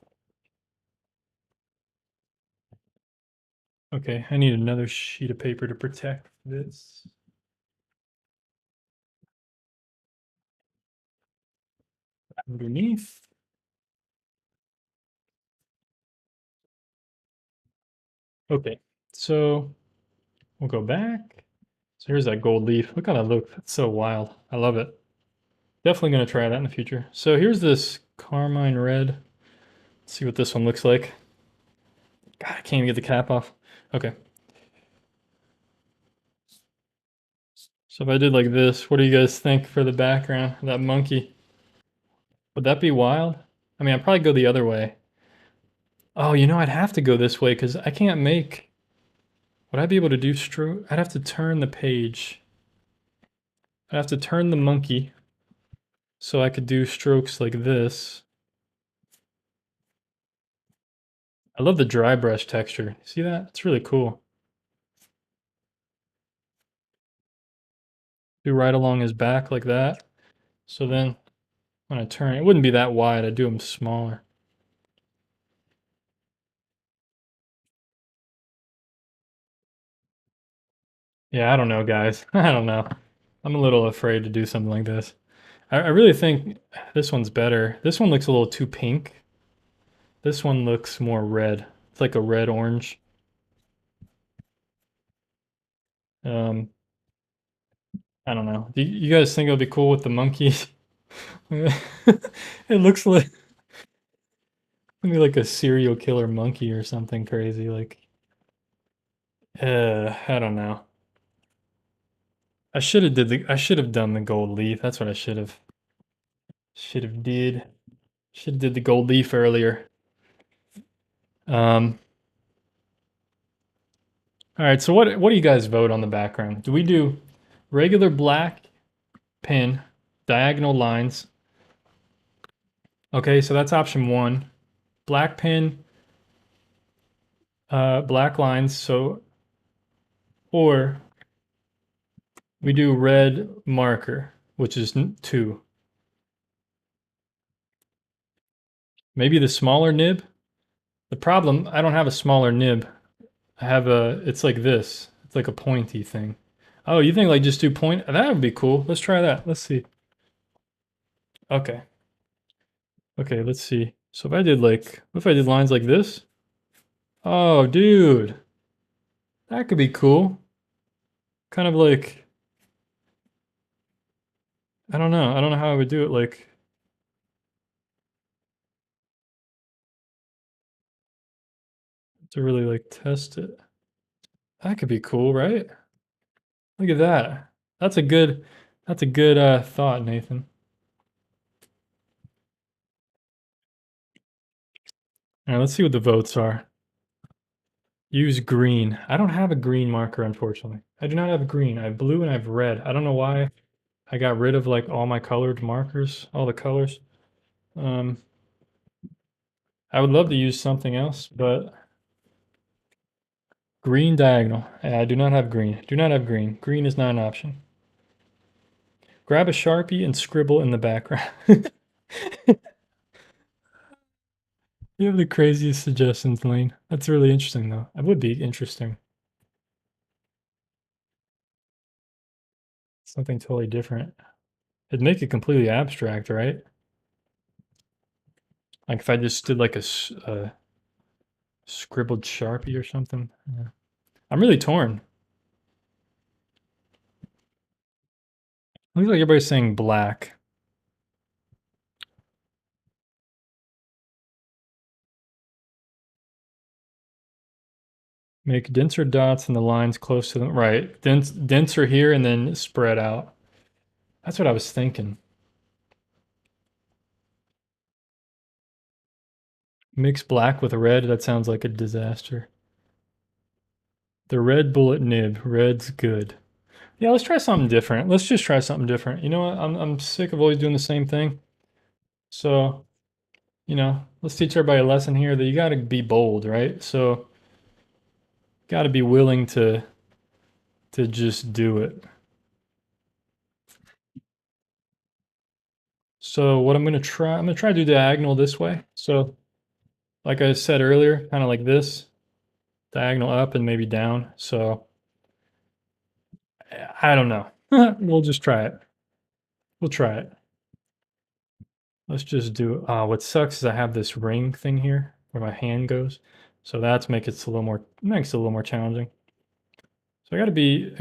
Okay, I need another sheet of paper to protect this. Underneath. Okay, so we'll go back. So here's that gold leaf. Look how that looks. That's so wild. I love it. Definitely going to try that in the future. So here's this carmine red. Let's see what this one looks like. God, I can't even get the cap off. Okay. So if I did like this, what do you guys think for the background? That monkey. Would that be wild? I mean, I'd probably go the other way. Oh, you know, I'd have to go this way because I can't make... Would I be able to do stroke? I'd have to turn the page. I'd have to turn the monkey so I could do strokes like this. I love the dry brush texture. See that? It's really cool. Do right along his back like that. So then when I turn, it wouldn't be that wide. I'd do them smaller. Yeah, I don't know, guys. I don't know. I'm a little afraid to do something like this. I really think this one's better. This one looks a little too pink. This one looks more red. It's like a red orange. Um, I don't know. Do you guys think it'll be cool with the monkeys? It looks like maybe like a serial killer monkey or something crazy. Like, I don't know. I should have done the gold leaf. That's what I should have did. Should have did the gold leaf earlier. Um, all right, so what do you guys vote on the background? Do we do regular black pen, diagonal lines? Okay, so that's option one. Black pen, black lines, so, or we do red marker, which is two. Maybe the smaller nib? The problem, I don't have a smaller nib. I have it's like this. It's like a pointy thing. Oh, you think like just do point? That would be cool. Let's try that. Let's see. Okay. Okay, let's see. So if I did like, what if I did lines like this? Oh, dude. That could be cool. Kind of like, I don't know. I don't know how I would do it like, to really like test it. That could be cool, right? Look at that. That's a good thought, Nathan. All right, let's see what the votes are. Use green. I don't have a green marker, unfortunately. I do not have green. I have blue and I have red. I don't know why I got rid of like all my colored markers, all the colors. Um, I would love to use something else, but green diagonal. I do not have green. Do not have green. Green is not an option. Grab a Sharpie and scribble in the background. You have the craziest suggestions, Lane. That's really interesting, though. That would be interesting. Something totally different. It'd make it completely abstract, right? Like if I just did like a scribbled Sharpie or something. Yeah. I'm really torn. Looks like everybody's saying black. Make denser dots in the lines close to them. Right. Denser here and then spread out. That's what I was thinking. Mix black with red. That sounds like a disaster. The red bullet nib. Red's good. Yeah, let's try something different. Let's just try something different. You know what? I'm sick of always doing the same thing. So you know, let's teach everybody a lesson here that you got to be bold, right? So, got to be willing to just do it. So what I'm gonna try to do diagonal this way. So like I said earlier, kind of like this, diagonal up and maybe down. So I don't know. We'll just try it. We'll try it. Let's just do, what sucks is I have this ring thing here where my hand goes. So that's makes it a little more challenging. So I gotta be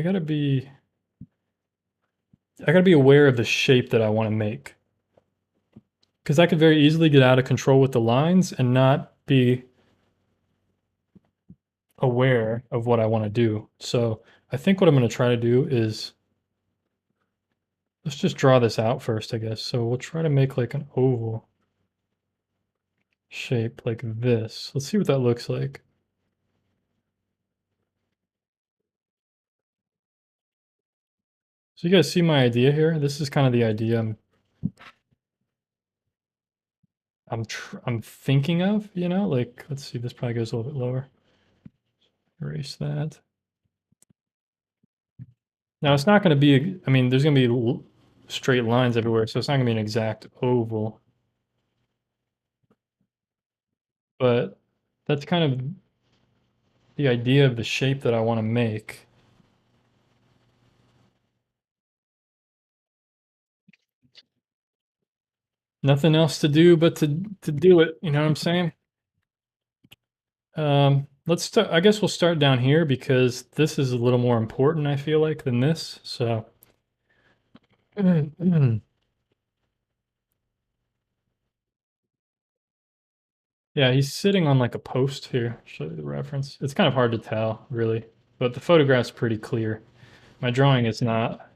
aware of the shape that I want to make. Because I could very easily get out of control with the lines and not be aware of what I want to do. So I think what I'm going to try to do is let's just draw this out first, I guess. So we'll try to make like an oval shape like this. Let's see what that looks like. So you guys see my idea here? This is kind of the idea I'm thinking of, you know, like let's see, this probably goes a little bit lower. Erase that. Now it's not going to be, I mean, there's going to be straight lines everywhere, so it's not going to be an exact oval. But that's kind of the idea of the shape that I want to make. Nothing else to do but to do it, you know what I'm saying? Let's start, I guess we'll start down here because this is a little more important, I feel like, than this. So yeah, he's sitting on like a post here. Show you the reference. It's kind of hard to tell, really, but the photograph's pretty clear. My drawing is not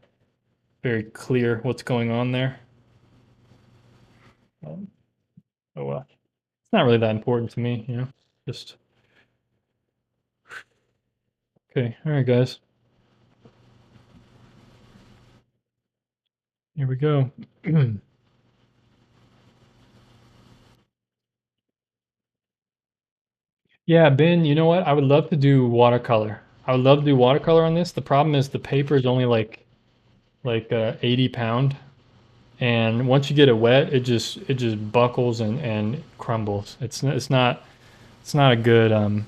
very clear what's going on there. Um, oh well, it's not really that important to me, you know. Just okay. All right, guys. Here we go. Yeah, Ben, you know what? I would love to do watercolor. I would love to do watercolor on this. The problem is the paper is only like 80 pound, and once you get it wet, it just buckles and crumbles. It's not a good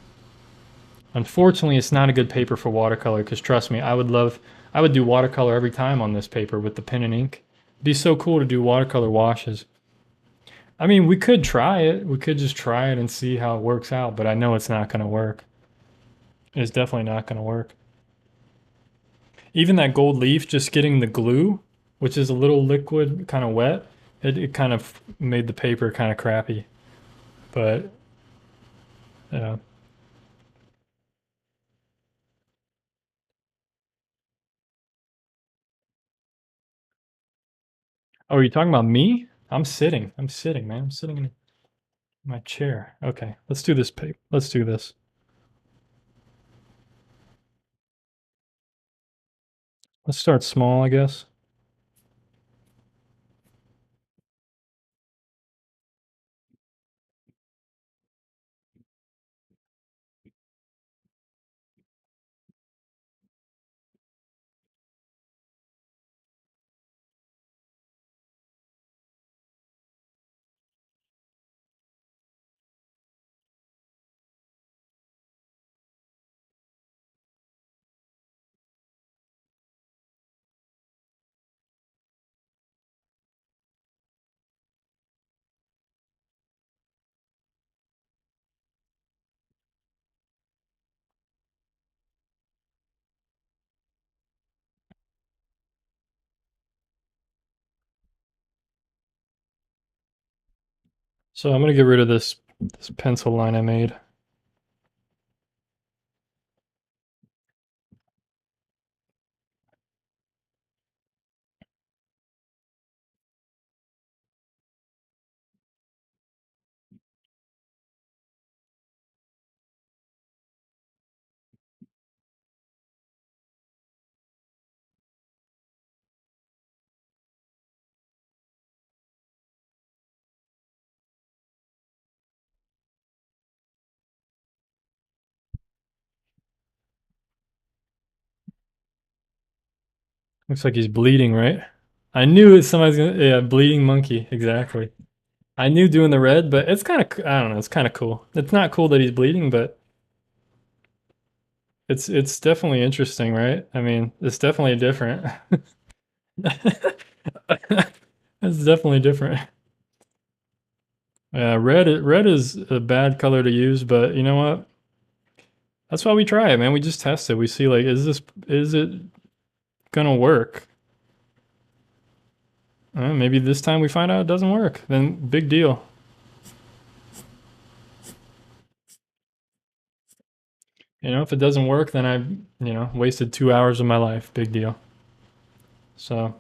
unfortunately it's not a good paper for watercolor because trust me, I would do watercolor every time on this paper with the pen and ink. It'd be so cool to do watercolor washes. I mean, we could try it. We could just try it and see how it works out, but I know it's not going to work. It's definitely not going to work. Even that gold leaf, just getting the glue, which is a little liquid, kind of wet, it kind of made the paper kind of crappy. But yeah. Oh, are you talking about me? I'm sitting. I'm sitting, man. I'm sitting in my chair. Okay, let's do this paper. Let's do this. Let's start small, I guess. So I'm gonna get rid of this pencil line I made. Looks like he's bleeding, right? I knew somebody's gonna, yeah, bleeding monkey, exactly. I knew doing the red, but it's kind of, I don't know, it's kind of cool. It's not cool that he's bleeding, but it's definitely interesting, right? I mean, it's definitely different. It's definitely different. Yeah, red is a bad color to use, but you know what? That's why we try it, man. We just test it. We see like, is it gonna work? Maybe this time we find out it doesn't work. Then big deal. You know, if it doesn't work, then I've, wasted 2 hours of my life. Big deal. So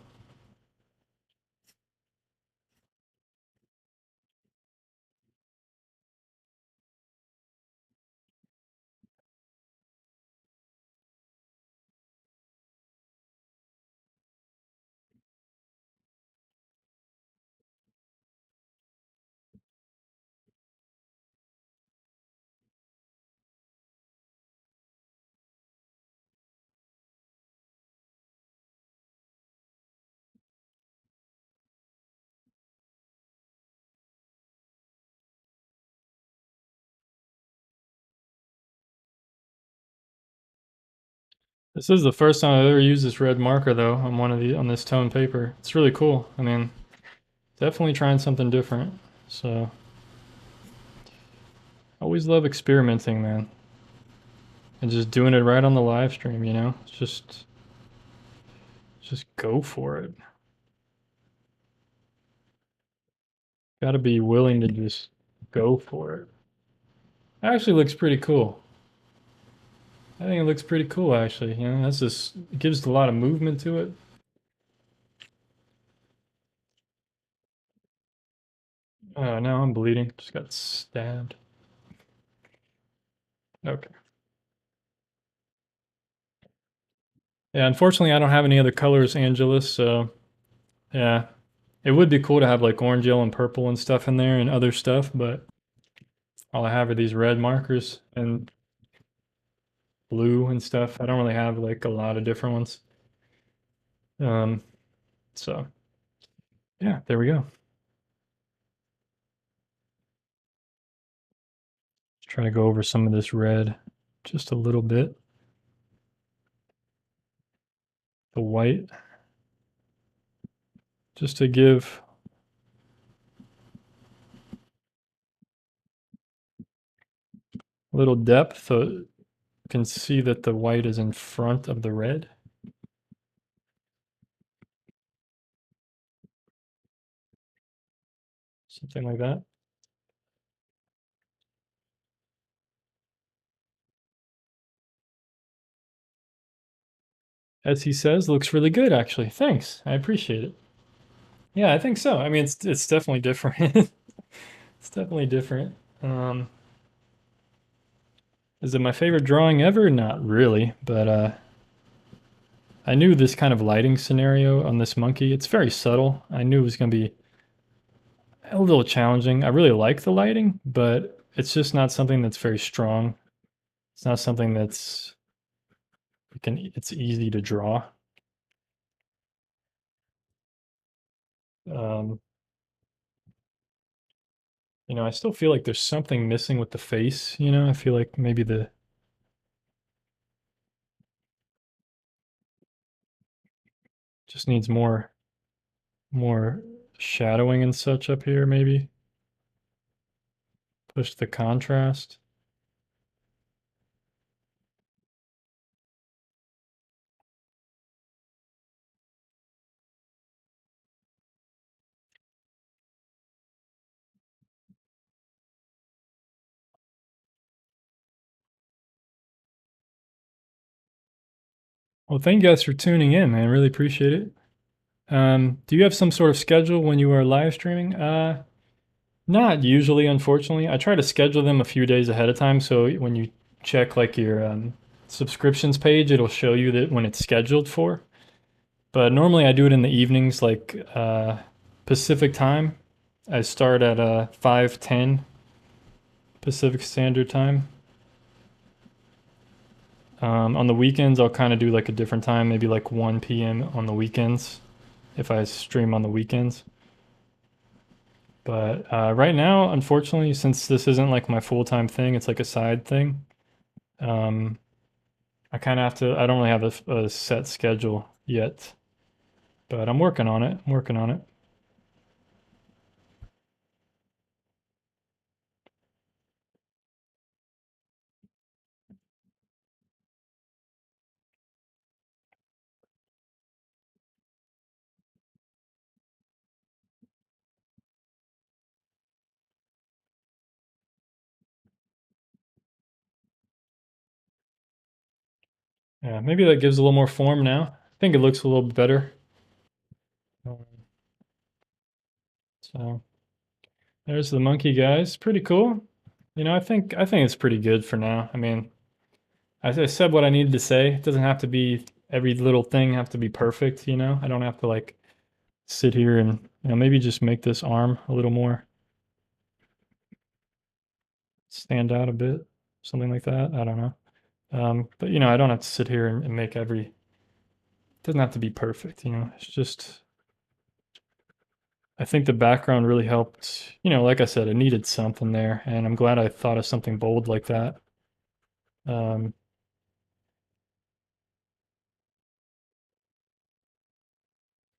this is the first time I've ever used this red marker though on on this tone paper. It's really cool. I mean, definitely trying something different. So always love experimenting, man. And just doing it right on the live stream, you know? It's just go for it. Gotta be willing to just go for it. Actually looks pretty cool. I think it looks pretty cool actually. You know, that's just, it gives a lot of movement to it. Oh, now I'm bleeding. Just got stabbed. Okay. Yeah, unfortunately I don't have any other colors, Angelus, so yeah. It would be cool to have like orange, yellow, and purple and stuff in there and other stuff, but all I have are these red markers and blue and stuff. I don't really have like a lot of different ones. Um, so yeah, there we go. Let's try to go over some of this red just a little bit. The white, just to give a little depth so you can see that the white is in front of the red. Something like that. As he says, looks really good actually. Thanks. I appreciate it. Yeah, I think so. I mean, it's definitely different. It's definitely different. Um, is it my favorite drawing ever? Not really, but I knew this kind of lighting scenario on this monkey. It's very subtle. I knew it was going to be a little challenging. I really like the lighting, but it's just not something that's very strong. It's not something that's it's easy to draw. Um, I still feel like there's something missing with the face, I feel like maybe the just needs more shadowing and such up here maybe. Push the contrast. Well, thank you guys for tuning in, man. Really appreciate it. Do you have some sort of schedule when you are live streaming? Not usually, unfortunately. I try to schedule them a few days ahead of time, so when you check like your subscriptions page, it'll show you that when it's scheduled for. But normally I do it in the evenings, like Pacific time. I start at 5:10 Pacific Standard Time. On the weekends, I'll kind of do like a different time, maybe like 1 p.m. on the weekends if I stream on the weekends. But right now, unfortunately, since this isn't like my full-time thing, it's like a side thing. Um, I kind of have to, I don't really have a set schedule yet, but I'm working on it. I'm working on it. Yeah, maybe that gives a little more form now. I think it looks a little bit better. Um, So there's the monkey guys. Pretty cool. You know, I think it's pretty good for now. I mean, I said what I needed to say. It doesn't have to be every little thing have to be perfect, you know? I don't have to like sit here and, you know, maybe just make this arm a little more stand out a bit, something like that. I don't know. But you know, I don't have to sit here and make it doesn't have to be perfect, you know. It's just I think the background really helped. You know, like I said, it needed something there, and I'm glad I thought of something bold like that. Um,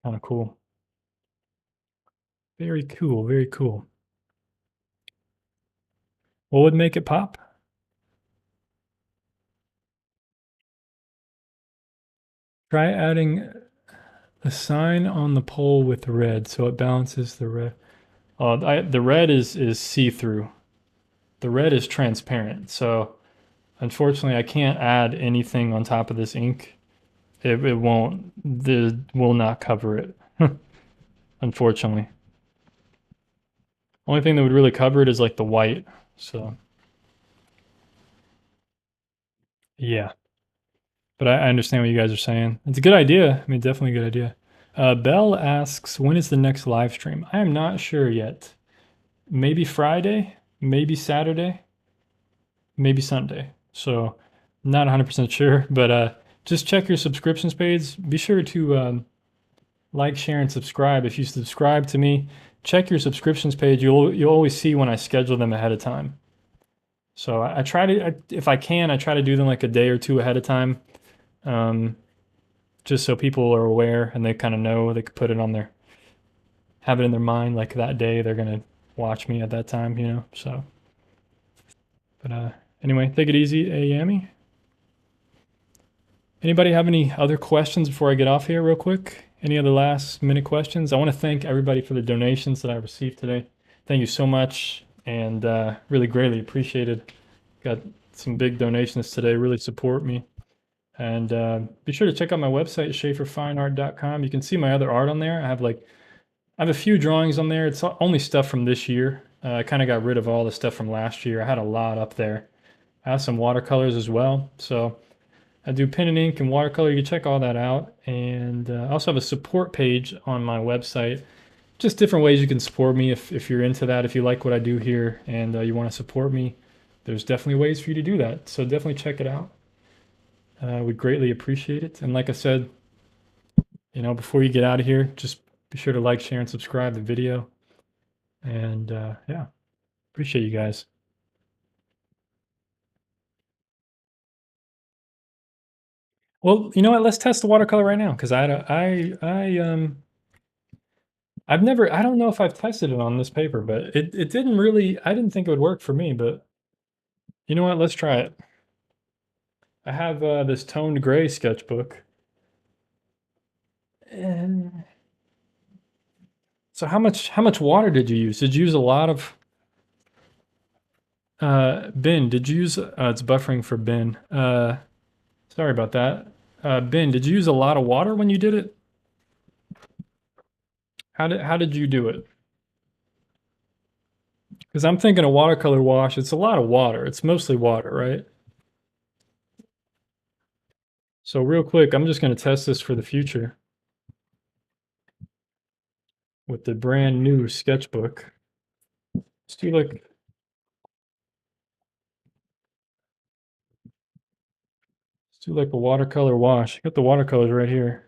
Kind of cool. Very cool. Very cool. What would make it pop? Try adding a sign on the pole with red so it balances the red. The red is see-through. The red is transparent. So unfortunately, I can't add anything on top of this ink. It won't. Will not cover it. Unfortunately, only thing that would really cover it is like the white. So yeah, but I understand what you guys are saying. It's a good idea. I mean, definitely a good idea. Bell asks, when is the next live stream? I am not sure yet. Maybe Friday, maybe Saturday, maybe Sunday. So not 100% sure, but just check your subscriptions page. Be sure to like, share, and subscribe. If you subscribe to me, check your subscriptions page. You'll always see when I schedule them ahead of time. So I try to, if I can, I try to do them like a day or two ahead of time, um, just so people are aware and they kind of know they could put it on their, have it in their mind like that day they're gonna watch me at that time, you know. So, but anyway, take it easy, Yami. Anybody have any other questions before I get off here, real quick? Any other last minute questions? I want to thank everybody for the donations that I received today. Thank you so much, and really greatly appreciated. Got some big donations today. Really support me. And be sure to check out my website, schaeferfineart.com. You can see my other art on there. I have a few drawings on there. It's only stuff from this year. I kind of got rid of all the stuff from last year. I had a lot up there. I have some watercolors as well. So I do pen and ink and watercolor. You can check all that out. And I also have a support page on my website. Just different ways you can support me if you're into that. If you like what I do here and you want to support me, there's definitely ways for you to do that. So definitely check it out. We'd greatly appreciate it. And like I said, you know, before you get out of here, just be sure to like, share, and subscribe the video. And yeah, appreciate you guys. Well, you know what? Let's test the watercolor right now because I don't know if I've tested it on this paper, but it didn't really. I didn't think it would work for me, but you know what? Let's try it. I have this toned gray sketchbook. And so how much water did you use? Did you use a lot of Ben? Did you use it's buffering for Ben. Sorry about that. Ben, did you use a lot of water when you did it? How did you do it? Because I'm thinking a watercolor wash, it's a lot of water. It's mostly water, right? So real quick, I'm just going to test this for the future with the brand new sketchbook. Let's do like, do like a watercolor wash. I got the watercolors right here.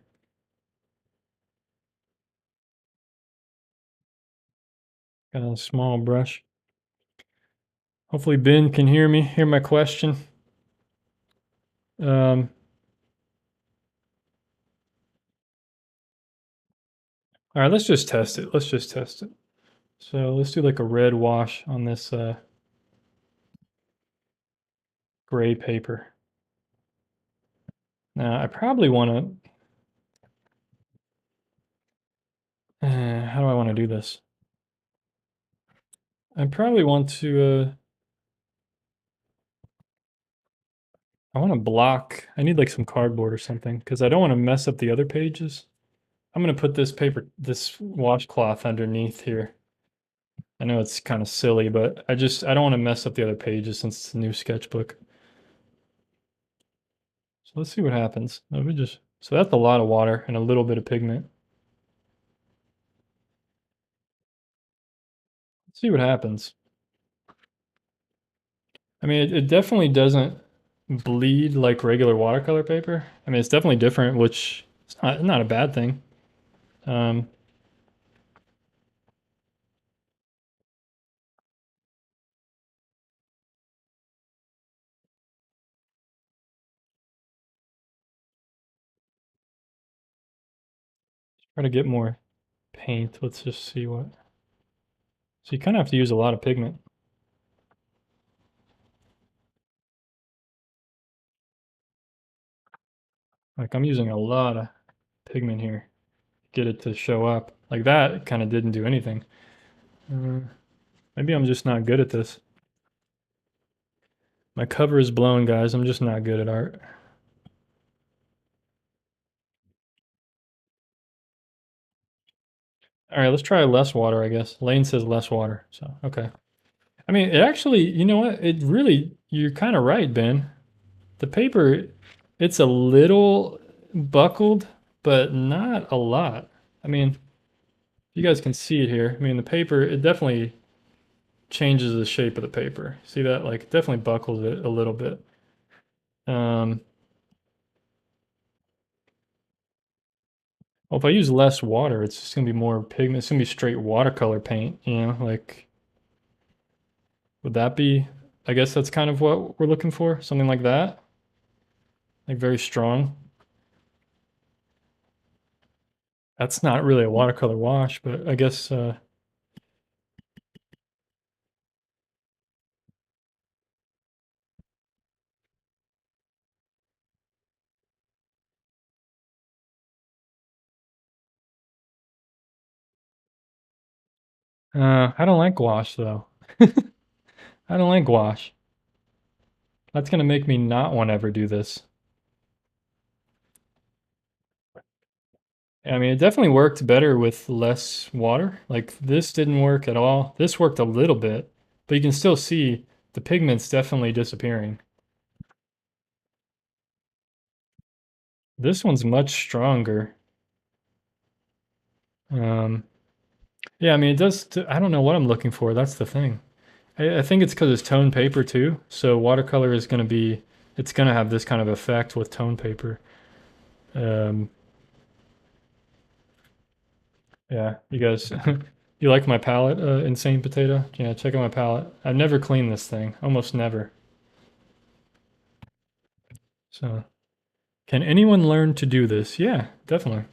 Got a small brush. Hopefully Ben can hear me, hear my question. All right, let's just test it. Let's just test it. So let's do like a red wash on this gray paper. Now I probably want to, how do I want to do this? I probably want to, I want to block, I need like some cardboard or something because I don't want to mess up the other pages. I'm going to put this paper, this washcloth underneath here. I know it's kind of silly, but I don't want to mess up the other pages since it's a new sketchbook. So let's see what happens. So that's a lot of water and a little bit of pigment. Let's see what happens. I mean, it definitely doesn't bleed like regular watercolor paper. I mean, it's definitely different, which is not a bad thing. Um, Try to get more paint. Let's just see what. So you kind of have to use a lot of pigment. Like I'm using a lot of pigment here. Get it to show up. Like that kind of didn't do anything. Maybe I'm just not good at this. My cover is blown, guys. I'm just not good at art. All right, let's try less water, I guess. Lane says less water, so okay. I mean, it actually, you know what? It really, you're kind of right, Ben. The paper, it's a little buckled, but not a lot. I mean, you guys can see it here. I mean, the paper, it definitely changes the shape of the paper. See that? Like, it definitely buckles it a little bit. Well, if I use less water, it's just gonna be more pigment. It's gonna be straight watercolor paint, you know, like, would that be, I guess that's kind of what we're looking for, something like that, like very strong. That's not really a watercolor wash, but I guess, I don't like gouache though. I don't like gouache. That's gonna make me not want to ever do this. I mean, it definitely worked better with less water. Like this didn't work at all. This worked a little bit, but you can still see the pigment's definitely disappearing. This one's much stronger. Um, yeah, I mean, it does, I don't know what I'm looking for. That's the thing. I think it's because it's tone paper too. So watercolor is going to be, it's going to have this kind of effect with tone paper. Um, yeah, you guys, you like my palette, Insane Potato? Yeah, check out my palette. I've never cleaned this thing, almost never. So, can anyone learn to do this? Yeah, definitely.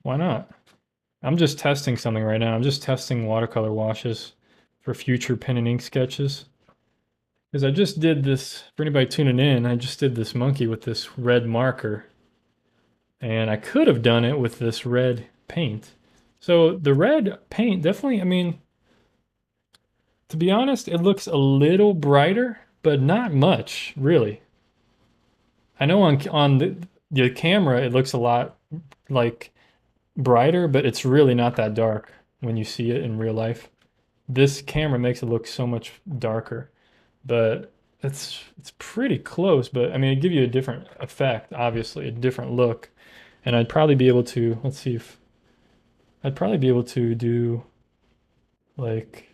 Why not? I'm just testing something right now. I'm just testing watercolor washes for future pen and ink sketches. Because I just did this, for anybody tuning in, I just did this monkey with this red marker. And I could have done it with this red paint. So the red paint definitely, I mean, to be honest, it looks a little brighter, but not much, really. I know on the camera it looks a lot like brighter, but it's really not that dark when you see it in real life. This camera makes it look so much darker, but it's pretty close, but I mean, it'd give you a different effect, obviously, a different look. And I'd probably be able to, let's see if I'd probably be able to do like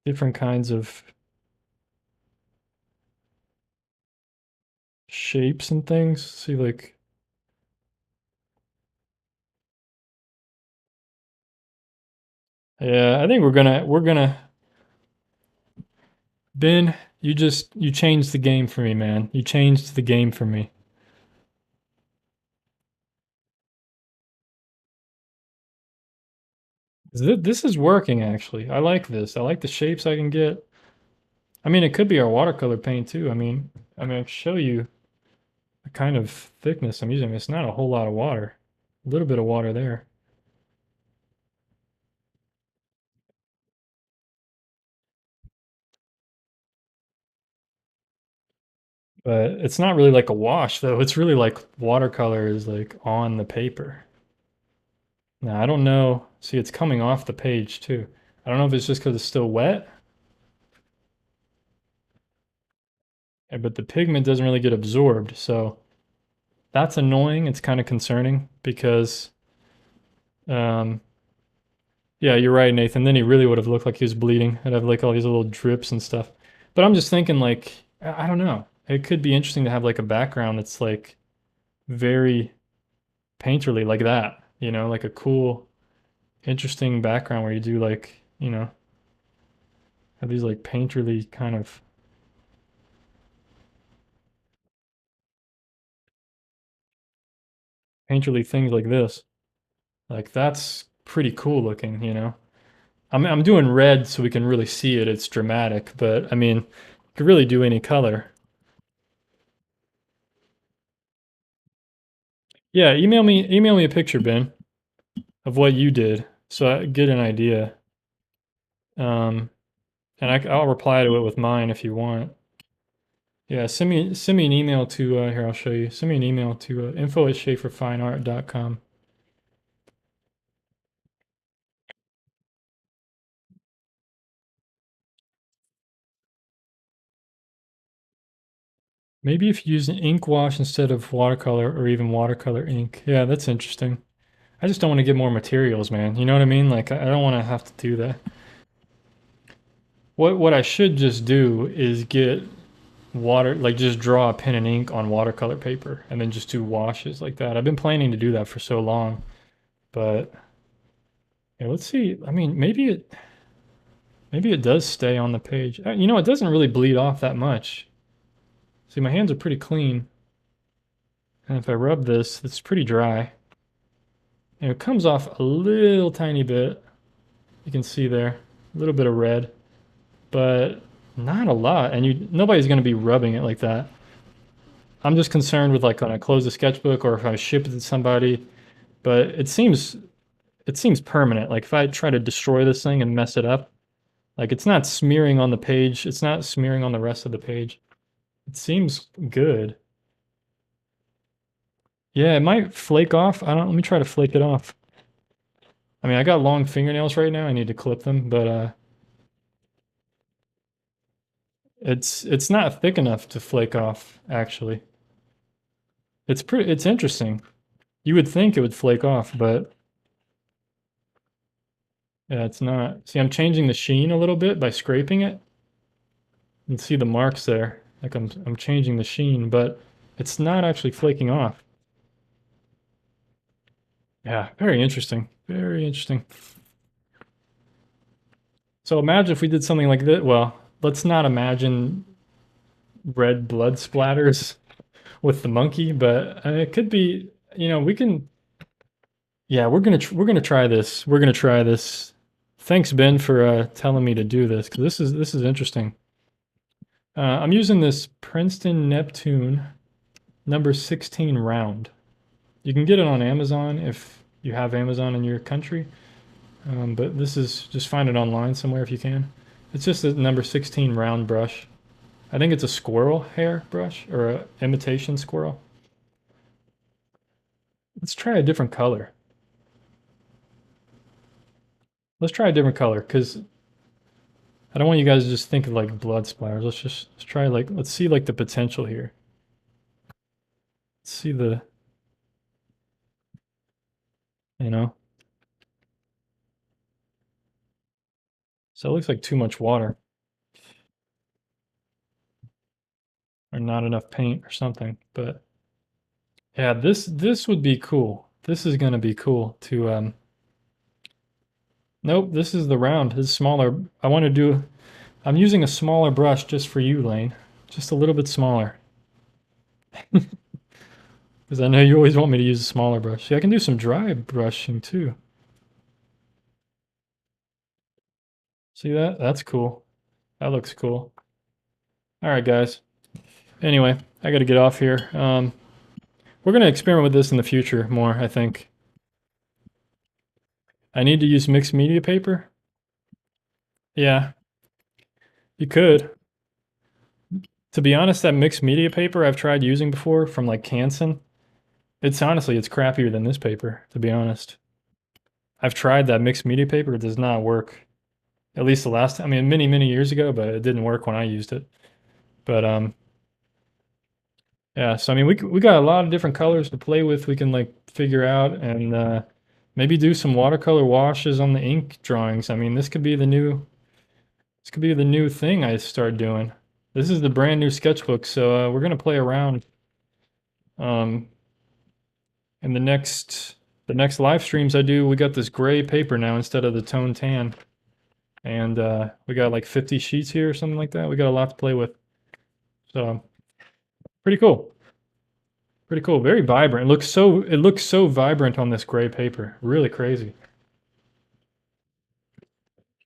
different kinds of shapes and things. See, like, yeah, I think we're gonna Ben, you changed the game for me, man. You changed the game for me. This is working actually. I like this. I like the shapes I can get. I mean, it could be our watercolor paint too. I mean, I can show you the kind of thickness I'm using. It's not a whole lot of water. A little bit of water there. But it's not really like a wash though. It's really like watercolor is like on the paper. Now, I don't know. See, it's coming off the page too. I don't know if it's just because it's still wet, but the pigment doesn't really get absorbed. So that's annoying. It's kind of concerning because, um, yeah, you're right, Nathan. Then he really would have looked like he was bleeding. I'd have like all these little drips and stuff. But I'm just thinking, like, I don't know. It could be interesting to have like a background that's like very painterly, like that, like a cool, interesting background where you do like, have these like painterly kind of painterly things like this. Like that's pretty cool looking. I'm doing red so we can really see it. It's dramatic, but I mean, you could really do any color. Yeah, email me a picture, Ben, of what you did so I get an idea. Um, and I'll reply to it with mine if you want. Yeah, send me an email to here, I'll show you. Send me an email to info@schaeferfineart.com. Maybe if you use an ink wash instead of watercolor or even watercolor ink. Yeah, that's interesting. I just don't want to get more materials, man. You know what I mean? Like I don't want to have to do that. What I should just do is get like just draw a pen and ink on watercolor paper and then just do washes like that. I've been planning to do that for so long, but yeah, let's see. I mean, maybe it does stay on the page. It doesn't really bleed off that much. See, my hands are pretty clean, and if I rub this, it's pretty dry. And it comes off a little tiny bit. You can see there, a little bit of red, but not a lot. And nobody's going to be rubbing it like that. I'm just concerned with like when I close the sketchbook or if I ship it to somebody. But it seems permanent. Like if I try to destroy this thing and mess it up, like it's not smearing on the page. It's not smearing on the rest of the page. It seems good. Yeah, it might flake off. I don't. Let me try to flake it off. I mean, I got long fingernails right now. I need to clip them, but it's not thick enough to flake off, actually. It's interesting. You would think it would flake off, but yeah, it's not. See, I'm changing the sheen a little bit by scraping it. You can see the marks there. Like I'm changing the sheen, but it's not actually flaking off. Yeah, very interesting. Very interesting. So imagine if we did something like this. Well, let's not imagine red blood splatters with the monkey, but it could be, we can. Yeah, we're gonna try this. We're gonna try this. Thanks, Ben, for telling me to do this because this is interesting. I'm using this Princeton Neptune number 16 round. You can get it on Amazon if you have Amazon in your country, but this is just find it online somewhere if you can. It's just a number 16 round brush. I think it's a squirrel hair brush or a imitation squirrel. Let's try a different color. Let's try a different color because I don't want you guys to just think of like blood splatters. Let's try like let's see like the potential here. Let's see you know. So it looks like too much water. or not enough paint or something. But yeah, this would be cool. This is gonna be cool to nope, this is the round. This is smaller. I'm using a smaller brush just for you, Lane. Just a little bit smaller. Because I know you always want me to use a smaller brush. See, I can do some dry brushing too. See that? That's cool. That looks cool. All right, guys. Anyway, I got to get off here. We're going to experiment with this in the future more, I think. I need to use mixed media paper. Yeah, you could. To be honest, that mixed media paper I've tried using before from like Canson, it's crappier than this paper, to be honest. I've tried that mixed media paper. It does not work. At least the last time. I mean, many years ago, but it didn't work when I used it. But yeah. So I mean, we got a lot of different colors to play with. We can like figure out and maybe do some watercolor washes on the ink drawings. I mean, this could be the new thing I start doing. This is the brand new sketchbook, so we're gonna play around. In the next live streams I do, we got this gray paper now instead of the tone tan. And we got like 50 sheets here or something like that. We got a lot to play with. So pretty cool. Pretty cool. Very vibrant. It looks so vibrant on this gray paper. Really crazy.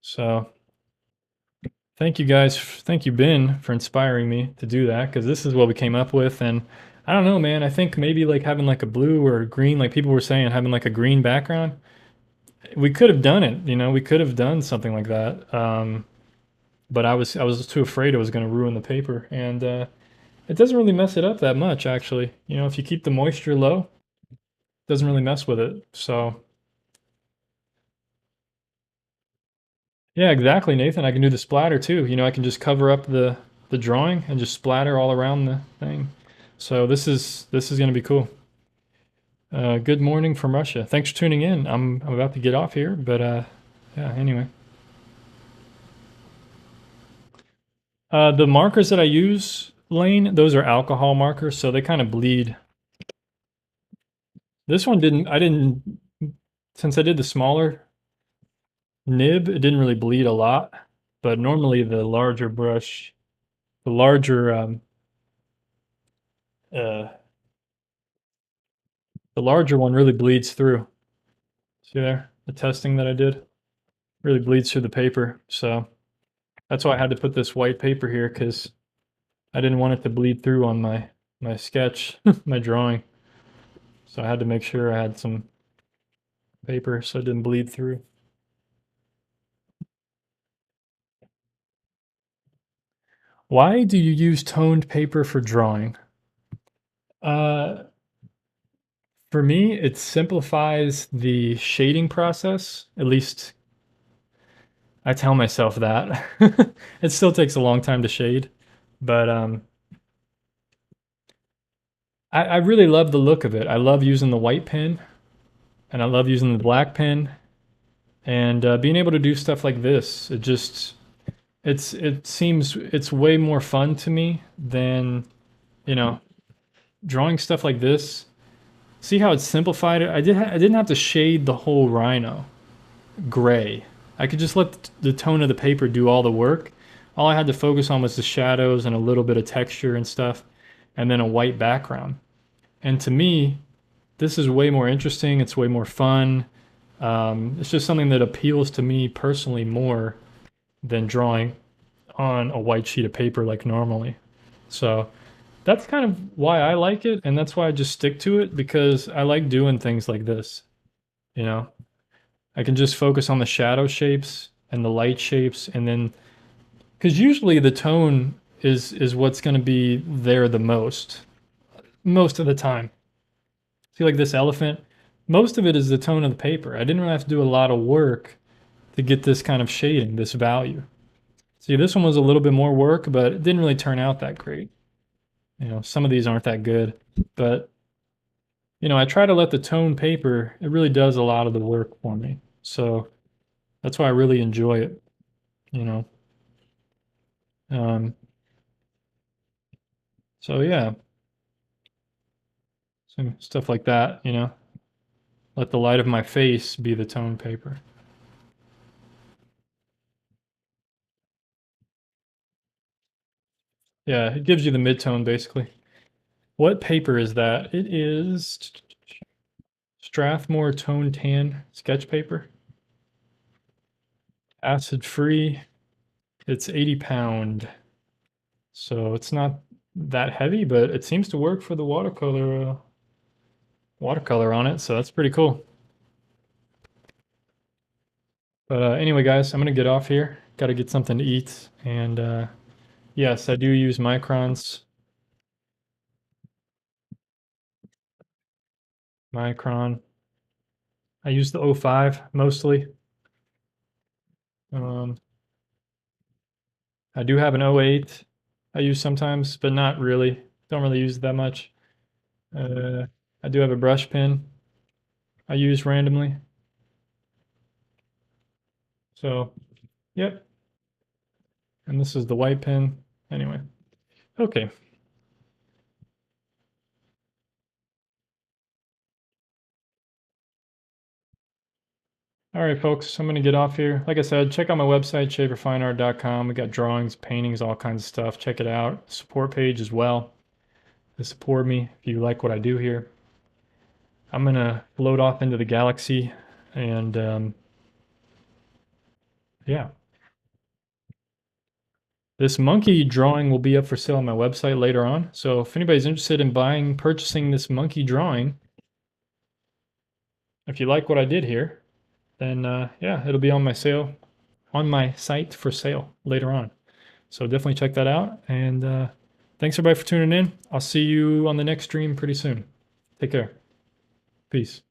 So thank you guys. Thank you, Ben, for inspiring me to do that, because this is what we came up with. And I don't know, man. I think maybe like having like a blue or a green, like people were saying, having like a green background. We could have done it, you know, we could have done something like that. But I was too afraid it was going to ruin the paper, and it doesn't really mess it up that much, actually. You know, if you keep the moisture low, it doesn't really mess with it. So yeah, exactly, Nathan. I can do the splatter too. You know, I can just cover up the drawing and just splatter all around the thing. So this is going to be cool. Good morning from Russia. Thanks for tuning in. I'm about to get off here, but yeah. Anyway. The markers that I use, Lane, those are alcohol markers, so they kind of bleed. This one since I did the smaller nib, it didn't really bleed a lot, but normally the larger brush, the larger, uh, the larger one really bleeds through. See there? The testing that I did really bleeds through the paper, so that's why I had to put this white paper here, because I didn't want it to bleed through on my sketch, my drawing. So I had to make sure I had some paper so it didn't bleed through. Why do you use toned paper for drawing? Uh, for me, it simplifies the shading process. At least I tell myself that. It still takes a long time to shade, but I really love the look of it. I love using the white pen, and I love using the black pen, and being able to do stuff like this. It seems it's way more fun to me than, you know, drawing stuff like this. See how it's simplified it? I didn't have to shade the whole rhino gray. I could just let the tone of the paper do all the work. All I had to focus on was the shadows and a little bit of texture and stuff, and then a white background. And to me, this is way more interesting. It's way more fun. It's just something that appeals to me personally more than drawing on a white sheet of paper like normally. So that's kind of why I like it, and that's why I just stick to it, because I like doing things like this. You know, I can just focus on the shadow shapes and the light shapes, and then because usually the tone is what's going to be there the most of the time. See, like this elephant, most of it is the tone of the paper. I didn't really have to do a lot of work to get this kind of shading, this value. See, this one was a little bit more work, but it didn't really turn out that great. You know, some of these aren't that good, but you know, I try to let the tone paper, it really does a lot of the work for me. So that's why I really enjoy it, you know. Um, So yeah, some stuff like that, you know. Let the light of my face be the tone paper. Yeah, it gives you the mid-tone basically. What paper is that? It is Strathmore Tone Tan sketch paper. Acid free. It's 80 pound. So it's not that heavy, but it seems to work for the watercolor on it. So that's pretty cool. But anyway, guys, I'm gonna get off here. Got to get something to eat. And yes, I do use microns. Micron. I use the 05 mostly. Um, I do have an 08 I use sometimes, but not really. Don't really use it that much. Uh, I do have a brush pen I use randomly. So, yep. And this is the white pen. Anyway, okay. All right, folks, I'm going to get off here. Like I said, check out my website, shaverfineart.com. We got drawings, paintings, all kinds of stuff. Check it out. Support page as well to support me if you like what I do here. I'm going to float off into the galaxy and yeah. This monkey drawing will be up for sale on my website later on. So if anybody's interested in purchasing this monkey drawing, if you like what I did here, then yeah, it'll be on my site for sale later on. So definitely check that out. And thanks everybody for tuning in. I'll see you on the next stream pretty soon. Take care. Peace.